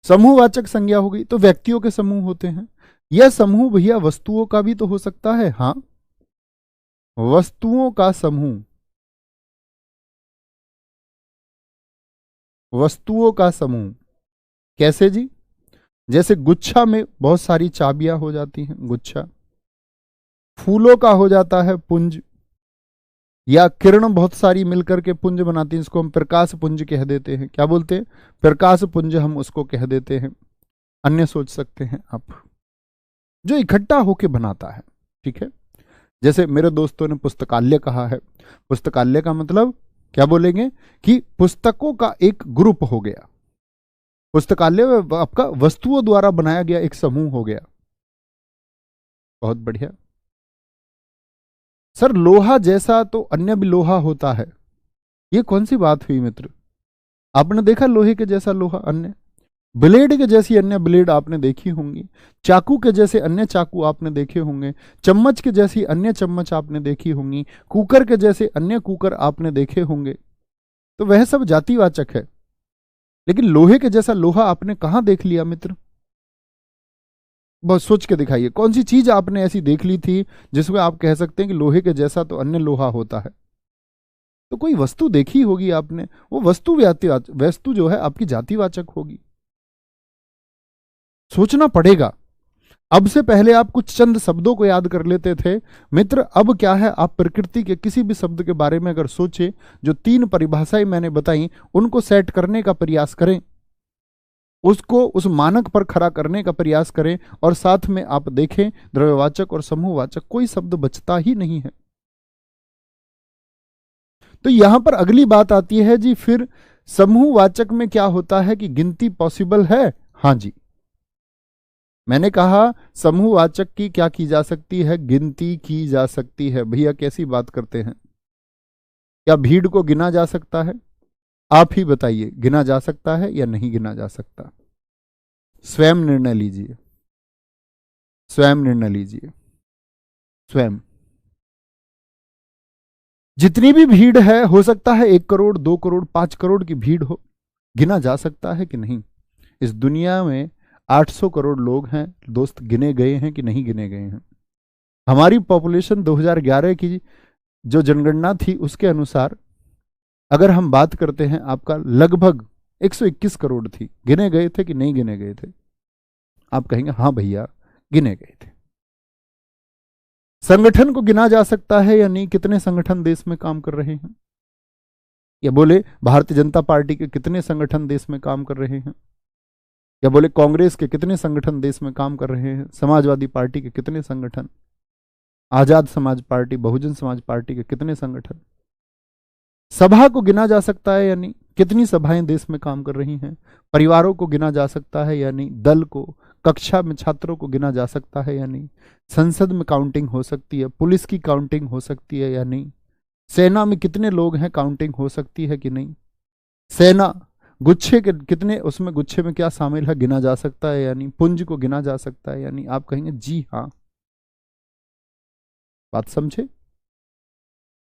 समूहवाचक संज्ञा हो गई, तो व्यक्तियों के समूह होते हैं। यह समूह भैया वस्तुओं का भी तो हो सकता है। हाँ, वस्तुओं का समूह, वस्तुओं का समूह कैसे जी? जैसे गुच्छा में बहुत सारी चाबियां हो जाती हैं, गुच्छा। फूलों का हो जाता है पुंज, या किरण बहुत सारी मिलकर के पुंज बनाती हैं, इसको हम प्रकाश पुंज कह देते हैं। क्या बोलते हैं? प्रकाश पुंज हम उसको कह देते हैं। अन्य सोच सकते हैं आप, जो इकट्ठा होके बनाता है। ठीक है। जैसे मेरे दोस्तों ने पुस्तकालय कहा है। पुस्तकालय का मतलब क्या बोलेंगे कि पुस्तकों का एक ग्रुप हो गया। पुस्तकालय आपका वस्तुओं द्वारा बनाया गया एक समूह हो गया। बहुत बढ़िया। सर लोहा जैसा तो अन्य भी लोहा होता है, ये कौन सी बात हुई मित्र? आपने देखा लोहे के जैसा लोहा अन्य? ब्लेड के जैसी अन्य ब्लेड आपने देखी होंगी। चाकू के जैसे अन्य चाकू आपने देखे होंगे। चम्मच के जैसी अन्य चम्मच आपने देखी होंगी। कुकर के जैसे अन्य कुकर आपने देखे होंगे। तो वह सब जातिवाचक है, लेकिन लोहे के जैसा लोहा आपने कहां देख लिया मित्र? बहुत सोच के दिखाइए, कौन सी चीज आपने ऐसी देख ली थी जिसमें आप कह सकते हैं कि लोहे के जैसा तो अन्य लोहा होता है? तो कोई वस्तु देखी होगी आपने, वो वस्तु वस्तु जो है आपकी जातिवाचक होगी। सोचना पड़ेगा। अब से पहले आप कुछ चंद शब्दों को याद कर लेते थे मित्र, अब क्या है, आप प्रकृति के किसी भी शब्द के बारे में अगर सोचे, जो 3 परिभाषाएं मैंने बताई उनको सेट करने का प्रयास करें, उसको उस मानक पर खड़ा करने का प्रयास करें, और साथ में आप देखें द्रव्यवाचक और समूहवाचक कोई शब्द बचता ही नहीं है। तो यहां पर अगली बात आती है जी, फिर समूहवाचक में क्या होता है कि गिनती पॉसिबल है? हां जी, मैंने कहा समूहवाचक की क्या की जा सकती है? गिनती की जा सकती है। भैया कैसी बात करते हैं? क्या भीड़ को गिना जा सकता है? आप ही बताइए, गिना जा सकता है या नहीं गिना जा सकता? स्वयं निर्णय लीजिए, स्वयं निर्णय लीजिए, स्वयं। जितनी भी भीड़ है, हो सकता है 1 करोड़ 2 करोड़ 5 करोड़ की भीड़ हो, गिना जा सकता है कि नहीं? इस दुनिया में 800 करोड़ लोग हैं दोस्त, गिने गए हैं कि नहीं गिने गए हैं? हमारी पॉपुलेशन 2011 की जो जनगणना थी उसके अनुसार अगर हम बात करते हैं, आपका लगभग 121 करोड़ थी। गिने गए थे कि नहीं गिने गए थे? आप कहेंगे हाँ भैया गिने गए थे। संगठन को गिना जा सकता है या नहीं? कितने संगठन देश में काम कर रहे हैं? या बोले भारतीय जनता पार्टी के कितने संगठन देश में काम कर रहे हैं? या बोले कांग्रेस के कितने संगठन देश में काम कर रहे हैं? समाजवादी पार्टी के कितने संगठन? आजाद समाज पार्टी, बहुजन समाज पार्टी के कितने संगठन? सभा को गिना जा सकता है या नहीं? कितनी सभाएं देश में काम कर रही हैं? परिवारों को गिना जा सकता है या नहीं? दल को, कक्षा में छात्रों को गिना जा सकता है या नहीं? संसद में काउंटिंग हो सकती है? पुलिस की काउंटिंग हो सकती है या नहीं? सेना में कितने लोग हैं, काउंटिंग हो सकती है कि नहीं? सेना गुच्छे के कितने, उसमें गुच्छे में क्या शामिल है, गिना जा सकता है या नहीं? पुंज को गिना जा सकता है या नहीं? आप कहेंगे जी हाँ। बात समझे?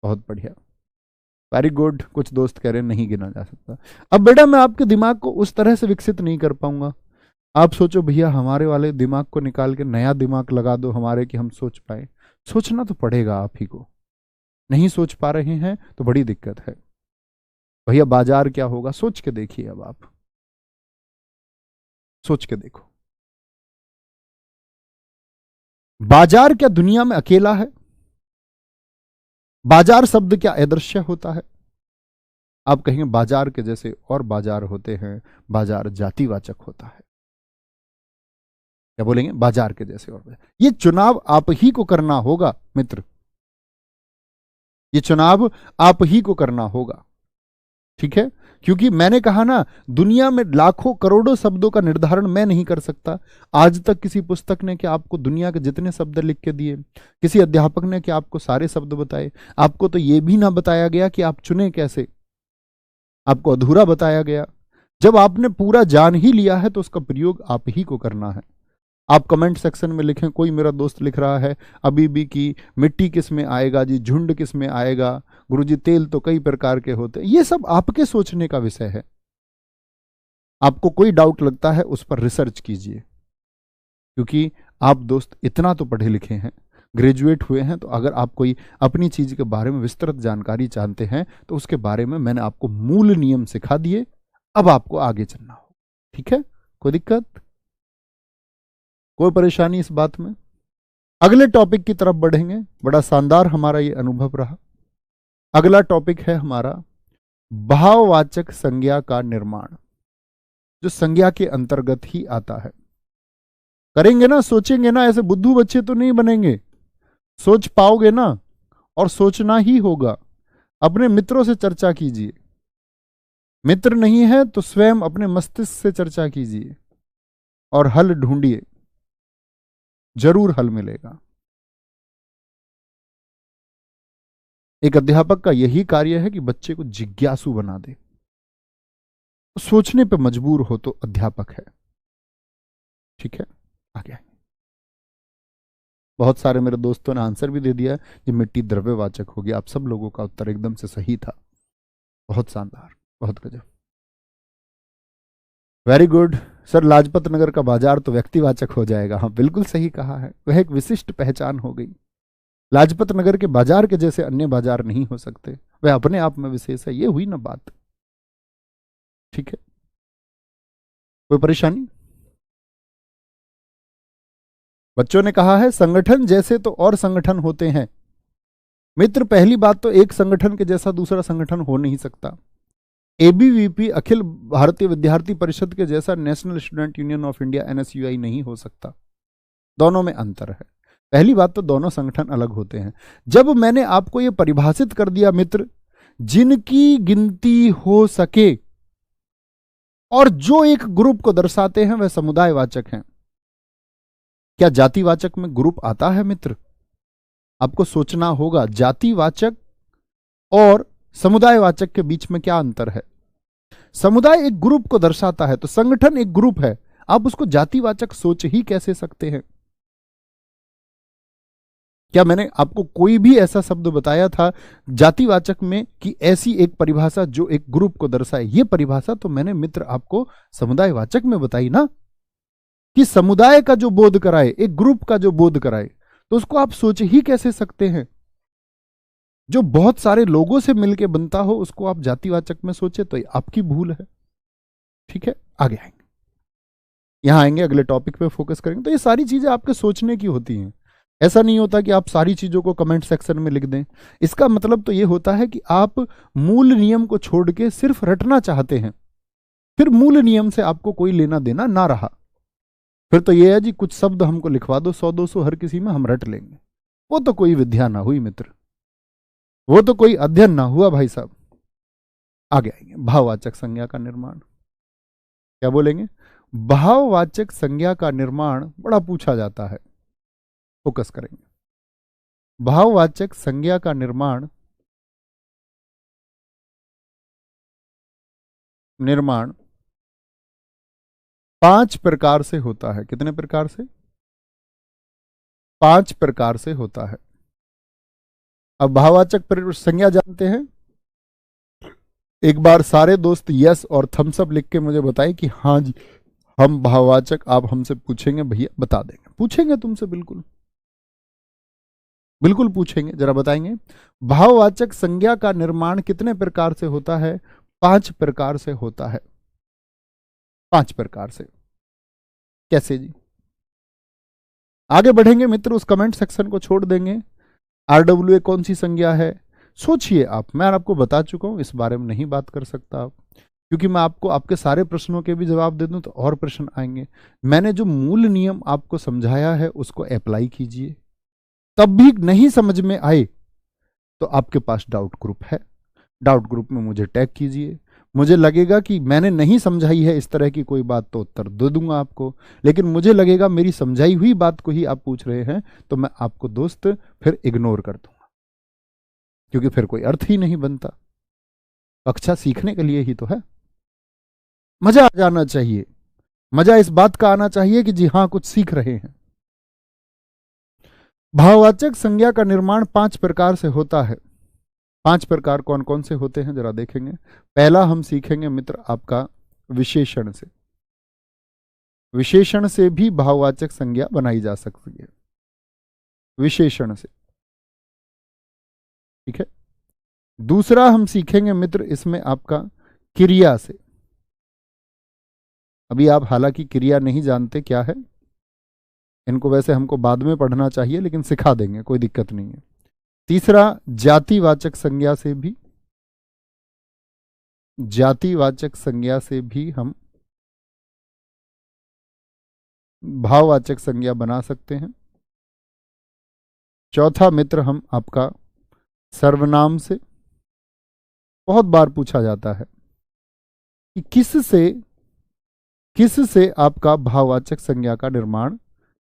बहुत बढ़िया, वेरी गुड। कुछ दोस्त कह रहे हैं नहीं गिना जा सकता। अब बेटा मैं आपके दिमाग को उस तरह से विकसित नहीं कर पाऊंगा। आप सोचो भैया हमारे वाले दिमाग को निकाल के नया दिमाग लगा दो हमारे, कि हम सोच पाए। सोचना तो पड़ेगा आप ही को। नहीं सोच पा रहे हैं तो बड़ी दिक्कत है। भैया बाजार क्या होगा, सोच के देखिए। अब आप सोच के देखो, बाजार क्या दुनिया में अकेला है? बाजार शब्द क्या अदृश्य होता है? आप कहेंगे बाजार के जैसे और बाजार होते हैं, बाजार जातिवाचक होता है। क्या बोलेंगे? बाजार के जैसे और बाजार। ये चुनाव आप ही को करना होगा मित्र, ये चुनाव आप ही को करना होगा, ठीक है? क्योंकि मैंने कहा ना, दुनिया में लाखों करोड़ों शब्दों का निर्धारण मैं नहीं कर सकता। आज तक किसी पुस्तक ने क्या आपको दुनिया के जितने शब्द लिख के दिए, किसी अध्यापक ने क्या आपको सारे शब्द बताए? आपको तो यह भी ना बताया गया कि आप चुने कैसे, आपको अधूरा बताया गया। जब आपने पूरा जान ही लिया है तो उसका प्रयोग आप ही को करना है। आप कमेंट सेक्शन में लिखें, कोई मेरा दोस्त लिख रहा है अभी भी कि मिट्टी किस में आएगा जी, झुंड किस में आएगा, गुरुजी तेल तो कई प्रकार के होते हैं। ये सब आपके सोचने का विषय है। आपको कोई डाउट लगता है उस पर रिसर्च कीजिए, क्योंकि आप दोस्त इतना तो पढ़े लिखे हैं, ग्रेजुएट हुए हैं, तो अगर आप कोई अपनी चीज के बारे में विस्तृत जानकारी चाहते हैं तो उसके बारे में मैंने आपको मूल नियम सिखा दिए, अब आपको आगे चलना हो। ठीक है? कोई दिक्कत, कोई परेशानी इस बात में? अगले टॉपिक की तरफ बढ़ेंगे। बड़ा शानदार हमारा ये अनुभव रहा। अगला टॉपिक है हमारा भाववाचक संज्ञा का निर्माण, जो संज्ञा के अंतर्गत ही आता है। करेंगे ना, सोचेंगे ना, ऐसे बुद्धू बच्चे तो नहीं बनेंगे, सोच पाओगे ना, और सोचना ही होगा। अपने मित्रों से चर्चा कीजिए, मित्र नहीं है तो स्वयं अपने मस्तिष्क से चर्चा कीजिए और हल ढूंढिए, जरूर हल मिलेगा। एक अध्यापक का यही कार्य है कि बच्चे को जिज्ञासु बना दे, सोचने पे मजबूर हो तो अध्यापक है। ठीक है, आगे बहुत सारे मेरे दोस्तों ने आंसर भी दे दिया कि मिट्टी द्रव्यवाचक होगी। आप सब लोगों का उत्तर एकदम से सही था। बहुत शानदार, बहुत गजब, very good sir. Lajpat Nagar का बाजार तो व्यक्तिवाचक हो जाएगा। हाँ बिल्कुल सही कहा है, वह एक विशिष्ट पहचान हो गई। लाजपत नगर के बाजार के जैसे अन्य बाजार नहीं हो सकते, वह अपने आप में विशेष है। ये हुई ना बात, ठीक है? कोई परेशानी? बच्चों ने कहा है संगठन जैसे तो और संगठन होते हैं। मित्र, पहली बात तो एक संगठन के जैसा दूसरा संगठन हो नहीं सकता। एबीवीपी अखिल भारतीय विद्यार्थी परिषद के जैसा national student union of India NSUI नहीं हो सकता। दोनों में अंतर है। पहली बात तो दोनों संगठन अलग होते हैं। जब मैंने आपको यह परिभाषित कर दिया मित्र, जिनकी गिनती हो सके और जो एक ग्रुप को दर्शाते हैं वह समुदायवाचक हैं। क्या जातिवाचक में ग्रुप आता है मित्र? आपको सोचना होगा, जातिवाचक और समुदायवाचक के बीच में क्या अंतर है? समुदाय एक ग्रुप को दर्शाता है, तो संगठन एक ग्रुप है, आप उसको जातिवाचक सोच ही कैसे सकते हैं? क्या मैंने आपको कोई भी ऐसा शब्द बताया था जातिवाचक में कि ऐसी एक परिभाषा जो एक ग्रुप को दर्शाए? ये परिभाषा तो मैंने मित्र आपको समुदायवाचक में बताई ना, कि समुदाय का जो बोध कराए, एक ग्रुप का जो बोध कराए, तो उसको आप सोच ही कैसे सकते हैं? जो बहुत सारे लोगों से मिलकर बनता हो उसको आप जातिवाचक में सोचे, तो आपकी भूल है। ठीक है, आगे आएंगे, यहां आएंगे, अगले टॉपिक पे फोकस करेंगे। तो ये सारी चीजें आपके सोचने की होती हैं। ऐसा नहीं होता कि आप सारी चीजों को कमेंट सेक्शन में लिख दें। इसका मतलब तो ये होता है कि आप मूल नियम को छोड़ के सिर्फ रटना चाहते हैं, फिर मूल नियम से आपको कोई लेना देना ना रहा। फिर तो ये है जी, कुछ शब्द हमको लिखवा दो, 100-200 हर किसी में हम रट लेंगे। वो तो कोई विद्या ना हुई मित्र, वो तो कोई अध्ययन ना हुआ भाई साहब। आगे आएंगे, भाववाचक संज्ञा का निर्माण। क्या बोलेंगे? भाववाचक संज्ञा का निर्माण बड़ा पूछा जाता है, फोकस करेंगे। भाववाचक संज्ञा का निर्माण निर्माण 5 प्रकार से होता है। कितने प्रकार से? 5 प्रकार से होता है। अब भाववाचक संज्ञा जानते हैं? एक बार सारे दोस्त यस और थम्स अप लिख के मुझे बताएं कि हाँ जी हम भाववाचक, आप हमसे पूछेंगे भैया बता देंगे। पूछेंगे तुमसे, बिल्कुल बिल्कुल पूछेंगे, जरा बताएंगे भाववाचक संज्ञा का निर्माण कितने प्रकार से होता है? 5 प्रकार से होता है। 5 प्रकार से। कैसे जी? आगे बढ़ेंगे मित्र, उस कमेंट सेक्शन को छोड़ देंगे। आरडब्ल्यूए कौन सी संज्ञा है, सोचिए आप, मैं आपको बता चुका हूं, इस बारे में नहीं बात कर सकता आप, क्योंकि मैं आपको आपके सारे प्रश्नों के भी जवाब दे दूं तो और प्रश्न आएंगे। मैंने जो मूल नियम आपको समझाया है उसको अप्लाई कीजिए, तब भी नहीं समझ में आए तो आपके पास डाउट ग्रुप है, डाउट ग्रुप में मुझे टैग कीजिए। मुझे लगेगा कि मैंने नहीं समझाई है इस तरह की कोई बात तो उत्तर दे दूंगा आपको, लेकिन मुझे लगेगा मेरी समझाई हुई बात को ही आप पूछ रहे हैं तो मैं आपको दोस्त फिर इग्नोर कर दूंगा, क्योंकि फिर कोई अर्थ ही नहीं बनता। कक्षा सीखने के लिए ही तो है, मजा आ जाना चाहिए, मजा इस बात का आना चाहिए कि जी हाँ कुछ सीख रहे हैं। भाववाचक संज्ञा का निर्माण 5 प्रकार से होता है। 5 प्रकार कौन कौन से होते हैं जरा देखेंगे। पहला हम सीखेंगे मित्र आपका विशेषण से। विशेषण से भी भाववाचक संज्ञा बनाई जा सकती है, विशेषण से, ठीक है। दूसरा हम सीखेंगे मित्र इसमें आपका क्रिया से। अभी आप हालांकि क्रिया नहीं जानते क्या है, इनको वैसे हमको बाद में पढ़ना चाहिए लेकिन सिखा देंगे, कोई दिक्कत नहीं है। तीसरा जातिवाचक संज्ञा से भी, जातिवाचक संज्ञा से भी हम भाववाचक संज्ञा बना सकते हैं। चौथा मित्र हम आपका सर्वनाम से, बहुत बार पूछा जाता है कि किस से आपका भाववाचक संज्ञा का निर्माण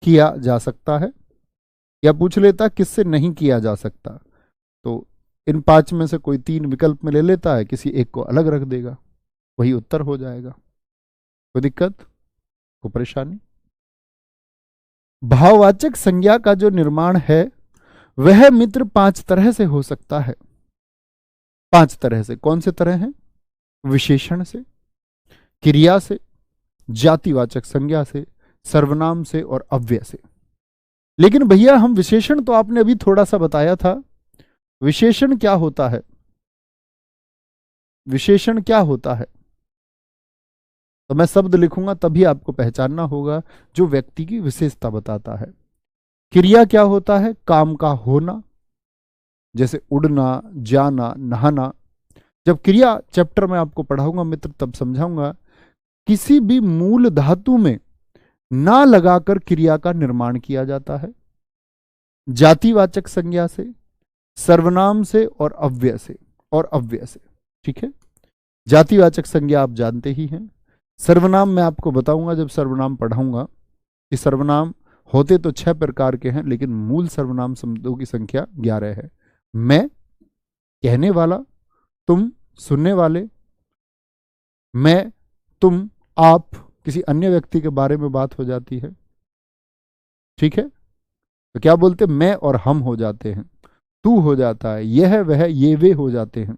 किया जा सकता है, या पूछ लेता किससे नहीं किया जा सकता, तो इन 5 में से कोई 3 विकल्प में ले लेता है, किसी एक को अलग रख देगा, वही उत्तर हो जाएगा। कोई दिक्कत, कोई परेशानी? भाववाचक संज्ञा का जो निर्माण है वह मित्र 5 तरह से हो सकता है। 5 तरह से, कौन से तरह हैं? विशेषण से, क्रिया से, जातिवाचक संज्ञा से, सर्वनाम से और अव्यय से। लेकिन भैया हम विशेषण तो आपने अभी थोड़ा सा बताया था, विशेषण क्या होता है? विशेषण क्या होता है? तो मैं शब्द लिखूंगा तभी आपको पहचानना होगा, जो व्यक्ति की विशेषता बताता है। क्रिया क्या होता है? काम का होना, जैसे उड़ना, जाना, नहाना। जब क्रिया चैप्टर में आपको पढ़ाऊंगा मित्र तब समझाऊंगा। किसी भी मूल धातु में ना लगाकर क्रिया का निर्माण किया जाता है, जातिवाचक संज्ञा से, सर्वनाम से और अव्यय से, ठीक है। जातिवाचक संज्ञा आप जानते ही हैं। सर्वनाम मैं आपको बताऊंगा जब सर्वनाम पढ़ाऊंगा कि सर्वनाम होते तो 6 प्रकार के हैं, लेकिन मूल सर्वनाम शब्दों की संख्या 11 है। मैं, कहने वाला, तुम, सुनने वाले, मैं, तुम, आप, किसी अन्य व्यक्ति के बारे में बात हो जाती है, ठीक है, तो क्या बोलते? मैं और हम हो जाते हैं, तू हो जाता है, यह वह ये वे हो जाते हैं,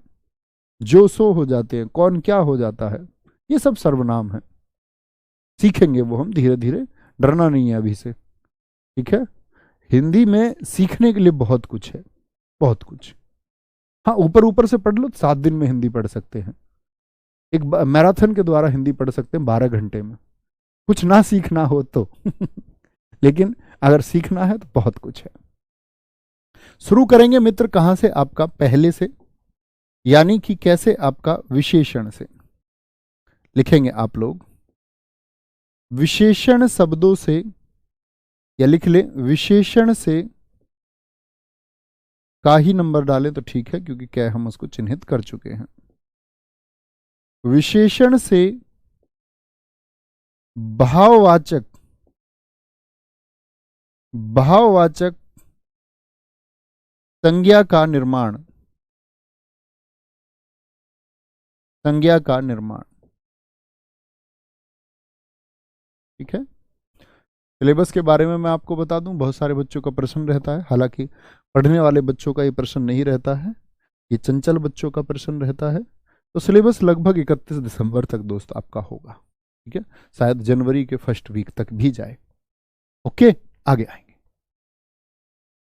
जो सो हो जाते हैं, कौन क्या हो जाता है, ये सब सर्वनाम है। सीखेंगे वो हम धीरे धीरे, डरना नहीं है अभी से, ठीक है। हिंदी में सीखने के लिए बहुत कुछ है, बहुत कुछ। हाँ, ऊपर ऊपर से पढ़ लो, 7 दिन में हिंदी पढ़ सकते हैं, एक मैराथन के द्वारा हिंदी पढ़ सकते हैं 12 घंटे में, कुछ ना सीखना हो तो लेकिन अगर सीखना है तो बहुत कुछ है। शुरू करेंगे मित्र कहां से? आपका पहले से, यानी कि कैसे? आपका विशेषण से। लिखेंगे आप लोग विशेषण शब्दों से, या लिख ले विशेषण से का ही नंबर डालें तो ठीक है, क्योंकि क्या हम उसको चिन्हित कर चुके हैं। विशेषण से भाववाचक संज्ञा का निर्माण, ठीक है। सिलेबस के बारे में मैं आपको बता दूं, बहुत सारे बच्चों का प्रश्न रहता है, हालांकि पढ़ने वाले बच्चों का ये प्रश्न नहीं रहता है, ये चंचल बच्चों का प्रश्न रहता है। तो सिलेबस लगभग 31 दिसंबर तक दोस्त आपका होगा, ठीक है, शायद जनवरी के फर्स्ट वीक तक भी जाए। ओके, आगे आएंगे।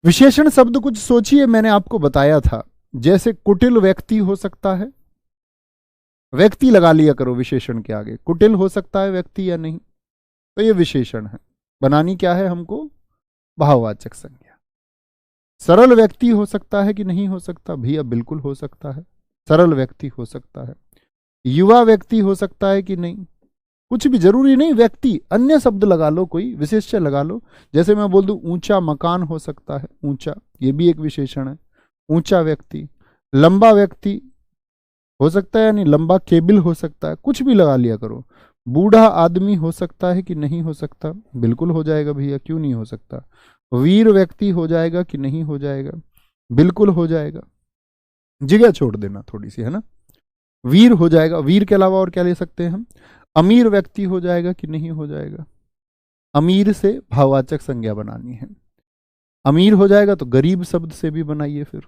विशेषण शब्द कुछ सोचिए, मैंने आपको बताया था, जैसे कुटिल व्यक्ति हो सकता है, व्यक्ति लगा लिया करो विशेषण के आगे, कुटिल हो सकता है व्यक्ति या नहीं, तो ये विशेषण है। बनानी क्या है हमको? भाववाचक संज्ञा। सरल व्यक्ति हो सकता है कि नहीं हो सकता? भैया बिल्कुल हो सकता है, सरल व्यक्ति हो सकता है। युवा व्यक्ति हो सकता है कि नहीं? कुछ भी जरूरी नहीं, व्यक्ति, अन्य शब्द लगा लो, कोई विशेष्य लगा लो। जैसे मैं बोल दूं ऊंचा मकान हो सकता है, ऊंचा, ये भी एक विशेषण है, ऊंचा व्यक्ति। लंबा व्यक्ति हो सकता है यानी लंबा केबिल हो सकता है, कुछ भी लगा लिया करो। बूढ़ा आदमी हो सकता है कि नहीं हो सकता? बिल्कुल हो जाएगा भैया, क्यों नहीं हो सकता? वीर व्यक्ति हो जाएगा कि नहीं हो जाएगा? बिल्कुल हो जाएगा। जगह छोड़ देना थोड़ी सी, है ना। वीर हो जाएगा, वीर के अलावा और क्या ले सकते हैं हम? अमीर व्यक्ति हो जाएगा कि नहीं हो जाएगा? अमीर से भाववाचक संज्ञा बनानी है। अमीर हो जाएगा तो गरीब शब्द से भी बनाइए फिर।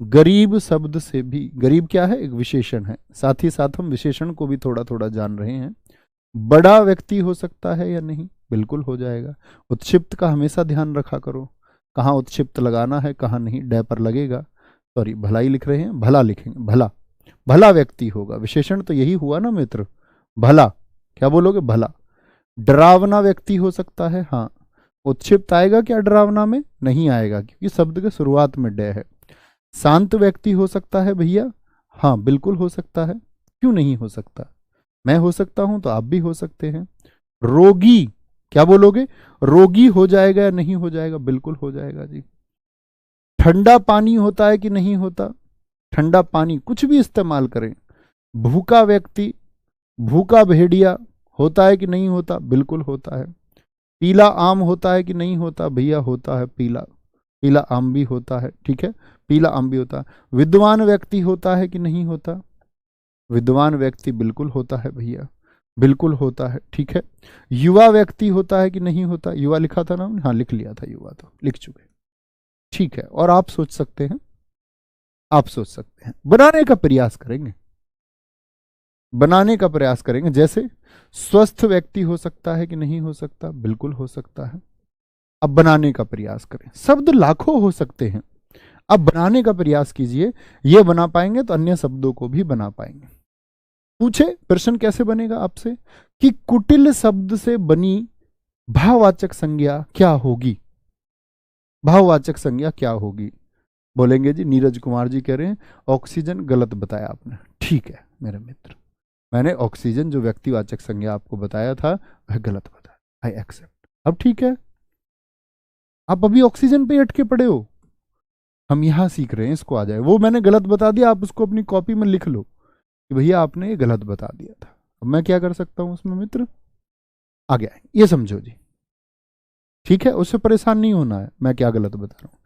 गरीब शब्द से भी, गरीब क्या है? एक विशेषण है, साथ ही साथ हम विशेषण को भी थोड़ा थोड़ा जान रहे हैं। बड़ा व्यक्ति हो सकता है या नहीं? बिल्कुल हो जाएगा। उत्क्षिप्त का हमेशा ध्यान रखा करो, कहाँ उत्क्षिप्त लगाना है कहाँ नहीं, डै पर लगेगा। सॉरी, भला ही लिख रहे हैं, भला लिखेंगे, भला। भला व्यक्ति होगा, विशेषण तो यही हुआ ना मित्र, भला। क्या बोलोगे? भला। डरावना व्यक्ति हो सकता है, हाँ। उत्क्षिप्त आएगा क्या डरावना में? नहीं आएगा, क्योंकि शब्द के शुरुआत में डे है। शांत व्यक्ति हो सकता है भैया? हाँ बिल्कुल हो सकता है, क्यों नहीं हो सकता? मैं हो सकता हूं तो आप भी हो सकते हैं। रोगी, क्या बोलोगे? रोगी हो जाएगा या नहीं हो जाएगा? बिल्कुल हो जाएगा जी। ठंडा पानी होता है कि नहीं होता? ठंडा पानी, कुछ भी इस्तेमाल करें। भूखा व्यक्ति, भूखा भेड़िया होता है कि नहीं होता? बिल्कुल होता है। पीला आम होता है कि नहीं होता? भैया होता है, पीला, पीला आम भी होता है, ठीक है, पीला आम भी होता है। विद्वान व्यक्ति होता है कि नहीं होता? विद्वान व्यक्ति बिल्कुल होता है भैया, बिल्कुल होता है, ठीक है। युवा व्यक्ति होता है कि नहीं होता? युवा लिखा था ना? हाँ लिख लिया था, युवा तो लिख चुके, ठीक है। और आप सोच सकते हैं, आप सोच सकते हैं, बनाने का प्रयास करेंगे, बनाने का प्रयास करेंगे। जैसे स्वस्थ व्यक्ति हो सकता है कि नहीं हो सकता? बिल्कुल हो सकता है। अब बनाने का प्रयास करें, शब्द लाखों हो सकते हैं, अब बनाने का प्रयास कीजिए। ये बना पाएंगे तो अन्य शब्दों को भी बना पाएंगे। पूछे प्रश्न कैसे बनेगा आपसे कि कुटिल शब्द से बनी भाववाचक संज्ञा क्या होगी? भाववाचक संज्ञा क्या होगी? बोलेंगे जी, नीरज कुमार जी कह रहे हैं ऑक्सीजन, गलत बताया आपने। ठीक है मेरे मित्र, मैंने ऑक्सीजन जो व्यक्तिवाचक संज्ञा आपको बताया था वह गलत बताया, आई एक्सेप्ट। अब ठीक है, आप अभी ऑक्सीजन पे अटके पड़े हो, हम यहां सीख रहे हैं, इसको आ जाए। वो मैंने गलत बता दिया, आप उसको अपनी कॉपी में लिख लो कि भैया आपने ये गलत बता दिया था। अब मैं क्या कर सकता हूं उसमें मित्र? आ गया, ये समझो जी, ठीक है। उससे परेशान नहीं होना है मैं क्या गलत बता रहा हूं।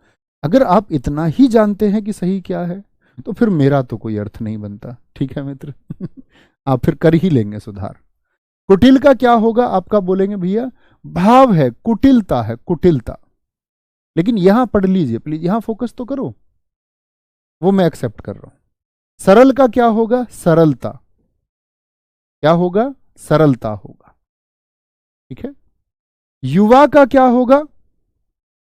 अगर आप इतना ही जानते हैं कि सही क्या है तो फिर मेरा तो कोई अर्थ नहीं बनता, ठीक है मित्र। आप फिर कर ही लेंगे सुधार। कुटिल का क्या होगा आपका? बोलेंगे भैया भाव है, कुटिलता है, कुटिलता। लेकिन यहां पढ़ लीजिए प्लीज, यहां फोकस तो करो, वो मैं एक्सेप्ट कर रहा हूं। सरल का क्या होगा? सरलता। क्या होगा? सरलता होगा, ठीक है। युवा का क्या होगा?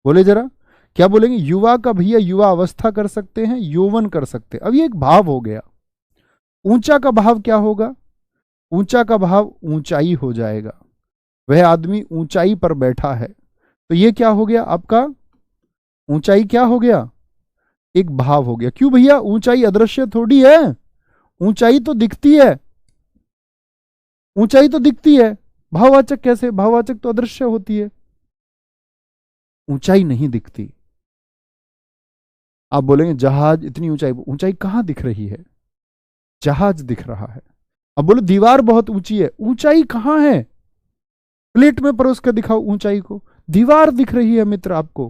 बोले जरा, क्या बोलेंगे? युवा का भैया युवा अवस्था कर सकते हैं, यौवन कर सकते हैं। अब ये एक भाव हो गया। ऊंचा का भाव क्या होगा? ऊंचा का भाव ऊंचाई हो जाएगा, वह आदमी ऊंचाई पर बैठा है। तो ये क्या हो गया आपका? ऊंचाई क्या हो गया? एक भाव हो गया। क्यों भैया? ऊंचाई अदृश्य थोड़ी है, ऊंचाई तो दिखती है, ऊंचाई तो दिखती है। भाववाचक कैसे? भाववाचक तो अदृश्य होती है, ऊंचाई नहीं दिखती। आप बोलेंगे जहाज इतनी ऊंचाई, ऊंचाई कहां दिख रही है? जहाज दिख रहा है। अब बोलो दीवार बहुत ऊंची है, ऊंचाई कहां है? प्लेट में परोस कर दिखाओ ऊंचाई को, दीवार दिख रही है मित्र आपको।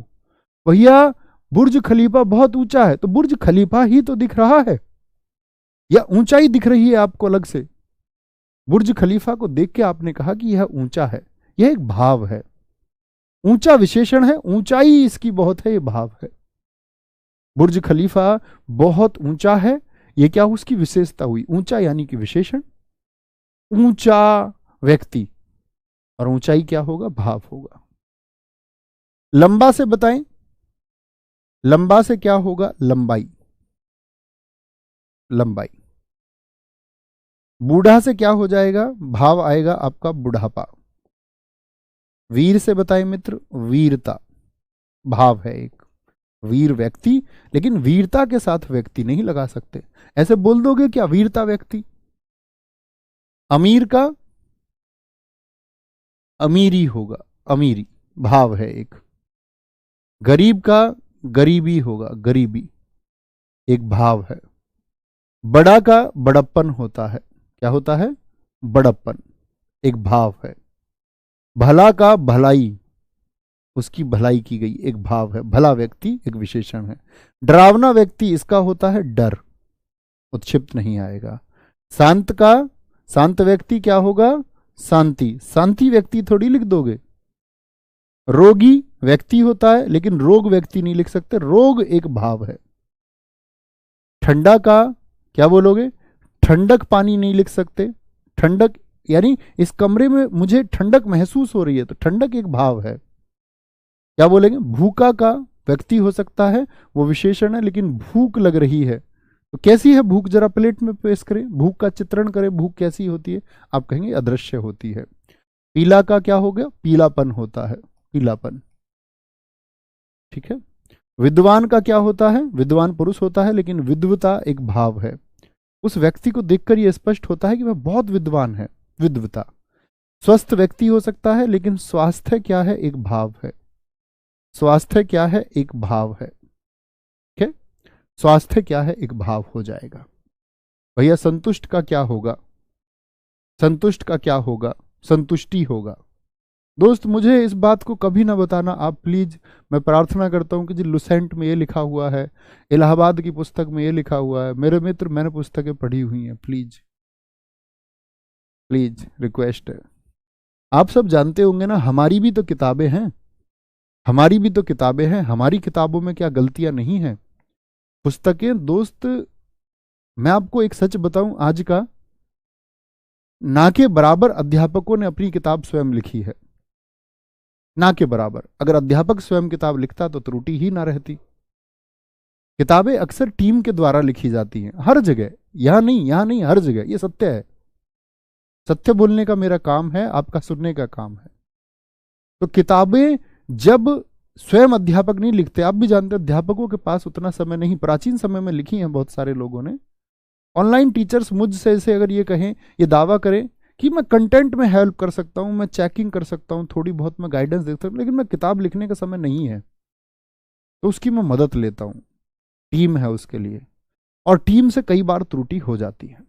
भैया बुर्ज खलीफा बहुत ऊंचा है, तो बुर्ज खलीफा ही तो दिख रहा है, या ऊंचाई दिख रही है आपको अलग से? बुर्ज खलीफा को देख के आपने कहा कि यह ऊंचा है, यह एक भाव है। ऊंचा विशेषण है, ऊंचाई इसकी बहुत है, यह भाव है। बुर्ज खलीफा बहुत ऊंचा है, यह क्या उसकी विशेषता हुई? ऊंचा यानी कि विशेषण। ऊंचा व्यक्ति, और ऊंचाई क्या होगा? भाव होगा। लंबा से बताएं, लंबा से क्या होगा? लंबाई, लंबाई। बूढ़ा से क्या हो जाएगा? भाव आएगा आपका बुढ़ापा। वीर से बताएं मित्र, वीरता, भाव है एक। वीर व्यक्ति, लेकिन वीरता के साथ व्यक्ति नहीं लगा सकते। ऐसे बोल दोगे क्या, वीरता व्यक्ति। अमीर का अमीरी होगा, अमीरी भाव है एक। गरीब का गरीबी होगा, गरीबी एक भाव है। बड़ा का बड़प्पन होता है, क्या होता है, बड़प्पन एक भाव है। भला का भलाई, उसकी भलाई की गई एक भाव है। भला व्यक्ति एक विशेषण है। डरावना व्यक्ति, इसका होता है डर, उत्क्षिप्त नहीं आएगा। शांत का, शांत व्यक्ति क्या होगा, शांति, शांति व्यक्ति थोड़ी लिख दोगे। रोगी व्यक्ति होता है, लेकिन रोग व्यक्ति नहीं लिख सकते, रोग एक भाव है। ठंडा का क्या बोलोगे, ठंडक पानी नहीं लिख सकते। ठंडक यानी इस कमरे में मुझे ठंडक महसूस हो रही है, तो ठंडक एक भाव है। क्या बोलेंगे, भूखा का व्यक्ति हो सकता है, वो विशेषण है, लेकिन भूख लग रही है, तो कैसी है भूख, जरा प्लेट में पेश करें, भूख का चित्रण करें, भूख कैसी होती है, आप कहेंगे अदृश्य होती है। पीला का क्या हो गया, पीलापन होता है, पीलापन, ठीक है। विद्वान का क्या होता है, विद्वान पुरुष होता है, लेकिन विद्वता एक भाव है। उस व्यक्ति को देखकर यह स्पष्ट होता है कि वह बहुत विद्वान है, विद्वता। स्वस्थ व्यक्ति हो सकता है, लेकिन स्वास्थ्य क्या है, एक भाव है। स्वास्थ्य क्या है, एक भाव है, ठीक है। स्वास्थ्य क्या है, एक भाव हो जाएगा। भैया संतुष्ट का क्या होगा, संतुष्ट का क्या होगा, संतुष्टि होगा। दोस्त मुझे इस बात को कभी ना बताना आप प्लीज, मैं प्रार्थना करता हूं कि जी लुसेंट में ये लिखा हुआ है, इलाहाबाद की पुस्तक में ये लिखा हुआ है, मेरे मित्र मैंने पुस्तकें पढ़ी हुई हैं, प्लीज प्लीज रिक्वेस्ट है। आप सब जानते होंगे ना, हमारी भी तो किताबें हैं, हमारी भी तो किताबें हैं, हमारी किताबों में क्या गलतियां नहीं हैं। पुस्तकें दोस्त, मैं आपको एक सच बताऊं आज का, ना के बराबर अध्यापकों ने अपनी किताब स्वयं लिखी है, ना के बराबर। अगर अध्यापक स्वयं किताब लिखता तो त्रुटि ही ना रहती। किताबें अक्सर टीम के द्वारा लिखी जाती हैं, हर जगह, यहां नहीं यहां नहीं, हर जगह, ये सत्य है। सत्य बोलने का मेरा काम है, आपका सुनने का काम है। तो किताबें जब स्वयं अध्यापक नहीं लिखते, आप भी जानते हैं अध्यापकों के पास उतना समय नहीं, प्राचीन समय में लिखी हैं बहुत सारे लोगों ने। ऑनलाइन टीचर्स मुझसे ऐसे अगर ये कहें, ये दावा करें कि मैं कंटेंट में हेल्प कर सकता हूं, मैं चेकिंग कर सकता हूं, थोड़ी बहुत मैं गाइडेंस दे सकता हूं, लेकिन मैं किताब लिखने का समय नहीं है, तो उसकी मैं मदद लेता हूं, टीम है उसके लिए। और टीम से कई बार त्रुटि हो जाती है।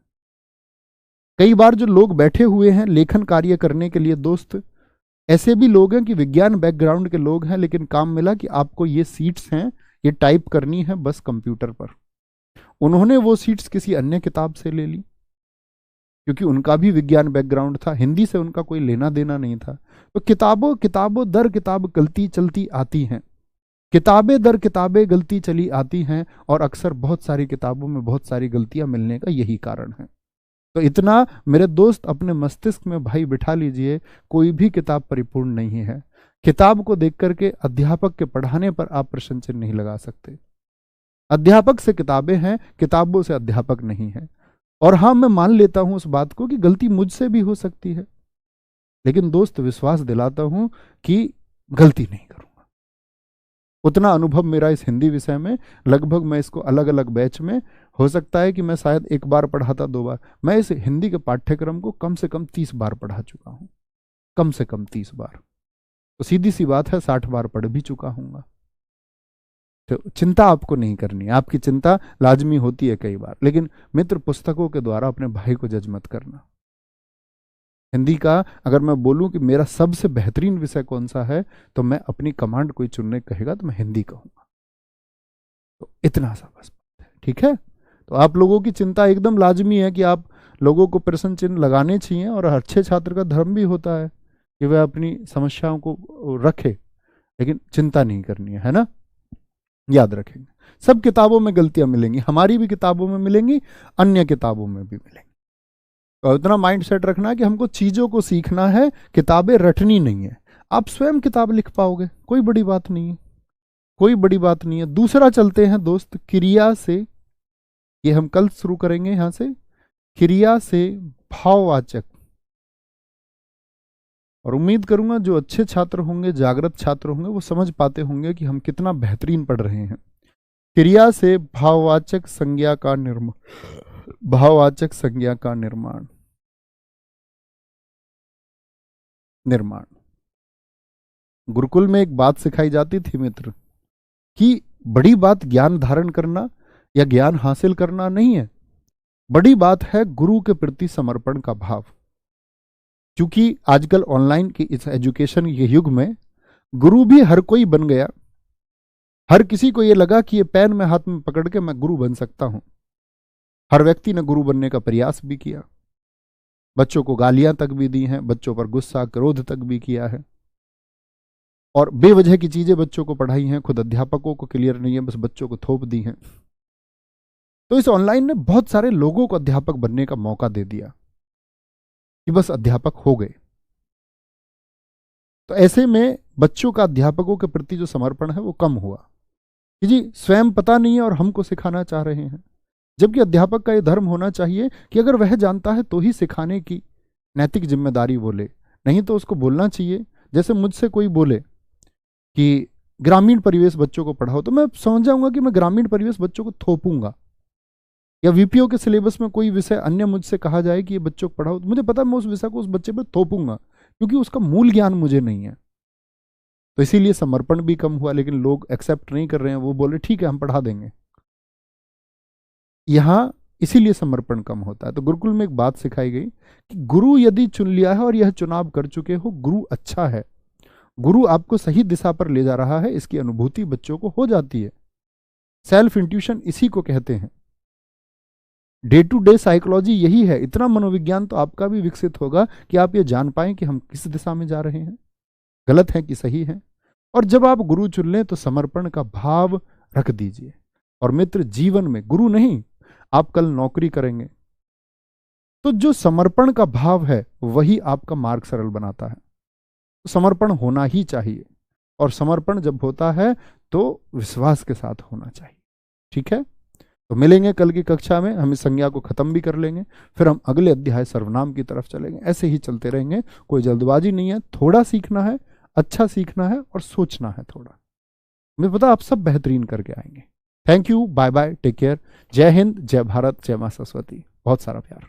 कई बार जो लोग बैठे हुए हैं लेखन कार्य करने के लिए दोस्त, ऐसे भी लोग हैं कि विज्ञान बैकग्राउंड के लोग हैं, लेकिन काम मिला कि आपको ये सीट्स हैं, ये टाइप करनी है बस कंप्यूटर पर। उन्होंने वो सीट्स किसी अन्य किताब से ले ली, क्योंकि उनका भी विज्ञान बैकग्राउंड था, हिंदी से उनका कोई लेना देना नहीं था। तो किताबों किताबों दर किताब गलती चलती आती हैं, किताबें दर किताबें गलती चली आती हैं, और अक्सर बहुत सारी किताबों में बहुत सारी गलतियां मिलने का यही कारण है। तो इतना मेरे दोस्त अपने मस्तिष्क में भाई बिठा लीजिए, कोई भी किताब परिपूर्ण नहीं है। किताब को देख करके अध्यापक के पढ़ाने पर आप प्रश्न चिन्ह नहीं लगा सकते। अध्यापक से किताबें हैं, किताबों से अध्यापक नहीं है। और हाँ, मैं मान लेता हूं उस बात को कि गलती मुझसे भी हो सकती है, लेकिन दोस्त विश्वास दिलाता हूं कि गलती नहीं करूंगा। उतना अनुभव मेरा इस हिंदी विषय में, लगभग मैं इसको अलग अलग बैच में, हो सकता है कि मैं शायद एक बार पढ़ाता, 2 बार, मैं इस हिंदी के पाठ्यक्रम को कम से कम 30 बार पढ़ा चुका हूं, कम से कम 30 बार। तो सीधी सी बात है 60 बार पढ़ भी चुका हूंगा। तो चिंता आपको नहीं करनी है, आपकी चिंता लाजमी होती है कई बार, लेकिन मित्र पुस्तकों के द्वारा अपने भाई को जज मत करना। हिंदी का अगर मैं बोलूं कि मेरा सबसे बेहतरीन विषय कौन सा है, तो मैं अपनी कमांड कोई चुनने कहेगा तो मैं हिंदी कहूंगा। तो इतना सा बस, ठीक है। तो आप लोगों की चिंता एकदम लाजमी है कि आप लोगों को प्रश्न चिन्ह लगाने चाहिए, और अच्छे छात्र का धर्म भी होता है कि वह अपनी समस्याओं को रखे, लेकिन चिंता नहीं करनी है ना। याद रखेंगे, सब किताबों में गलतियां मिलेंगी, हमारी भी किताबों में मिलेंगी, अन्य किताबों में भी मिलेंगी। तो इतना माइंड सेट रखना है कि हमको चीजों को सीखना है, किताबें रटनी नहीं है। आप स्वयं किताब लिख पाओगे, कोई बड़ी बात नहीं है, कोई बड़ी बात नहीं है। दूसरा चलते हैं दोस्त, क्रिया से, ये हम कल शुरू करेंगे यहां से। क्रिया से भाववाचक, और उम्मीद करूंगा जो अच्छे छात्र होंगे, जागृत छात्र होंगे, वो समझ पाते होंगे कि हम कितना बेहतरीन पढ़ रहे हैं। क्रिया से भाववाचक संज्ञा का निर्माण। गुरुकुल में एक बात सिखाई जाती थी मित्र, कि बड़ी बात ज्ञान धारण करना या ज्ञान हासिल करना नहीं है, बड़ी बात है गुरु के प्रति समर्पण का भाव। क्योंकि आजकल ऑनलाइन की इस एजुकेशन के युग में गुरु भी हर कोई बन गया। हर किसी को यह लगा कि ये पेन में हाथ में पकड़ के मैं गुरु बन सकता हूं। हर व्यक्ति ने गुरु बनने का प्रयास भी किया, बच्चों को गालियां तक भी दी हैं, बच्चों पर गुस्सा क्रोध तक भी किया है, और बेवजह की चीजें बच्चों को पढ़ाई हैं, खुद अध्यापकों को क्लियर नहीं है, बस बच्चों को थोप दी हैं। तो इस ऑनलाइन ने बहुत सारे लोगों को अध्यापक बनने का मौका दे दिया कि बस अध्यापक हो गए। तो ऐसे में बच्चों का अध्यापकों के प्रति जो समर्पण है वो कम हुआ कि जी स्वयं पता नहीं है और हमको सिखाना चाह रहे हैं। जबकि अध्यापक का यह धर्म होना चाहिए कि अगर वह जानता है तो ही सिखाने की नैतिक जिम्मेदारी वो ले, नहीं तो उसको बोलना चाहिए। जैसे मुझसे कोई बोले कि ग्रामीण परिवेश बच्चों को पढ़ाओ, तो मैं समझ जाऊंगा कि मैं ग्रामीण परिवेश बच्चों को थोपूंगा। या वीपीओ के सिलेबस में कोई विषय अन्य मुझसे कहा जाए कि ये बच्चों को पढ़ाओ, तो मुझे पता है मैं उस विषय को उस बच्चे पर थोपूंगा, क्योंकि उसका मूल ज्ञान मुझे नहीं है। तो इसीलिए समर्पण भी कम हुआ, लेकिन लोग एक्सेप्ट नहीं कर रहे हैं। वो बोले ठीक है हम पढ़ा देंगे। यहां इसीलिए समर्पण कम होता है। तो गुरुकुल में एक बात सिखाई गई कि गुरु यदि चुन लिया है और यह चुनाव कर चुके हो, गुरु अच्छा है, गुरु आपको सही दिशा पर ले जा रहा है, इसकी अनुभूति बच्चों को हो जाती है। सेल्फ इंट्यूशन इसी को कहते हैं। डे टू डे साइकोलॉजी यही है। इतना मनोविज्ञान तो आपका भी विकसित होगा कि आप ये जान पाएं कि हम किस दिशा में जा रहे हैं, गलत है कि सही है। और जब आप गुरु चुन लें तो समर्पण का भाव रख दीजिए। और मित्र, जीवन में गुरु नहीं, आप कल नौकरी करेंगे तो जो समर्पण का भाव है वही आपका मार्ग सरल बनाता है। तो समर्पण होना ही चाहिए, और समर्पण जब होता है तो विश्वास के साथ होना चाहिए। ठीक है, तो मिलेंगे कल की कक्षा में। हम इस संज्ञा को खत्म भी कर लेंगे, फिर हम अगले अध्याय सर्वनाम की तरफ चलेंगे। ऐसे ही चलते रहेंगे, कोई जल्दबाजी नहीं है। थोड़ा सीखना है, अच्छा सीखना है और सोचना है थोड़ा। मुझे पता आप सब बेहतरीन करके आएंगे। Thank you, bye bye, take care. जय हिंद, जय भारत, जय मां सरस्वती। बहुत सारा प्यार।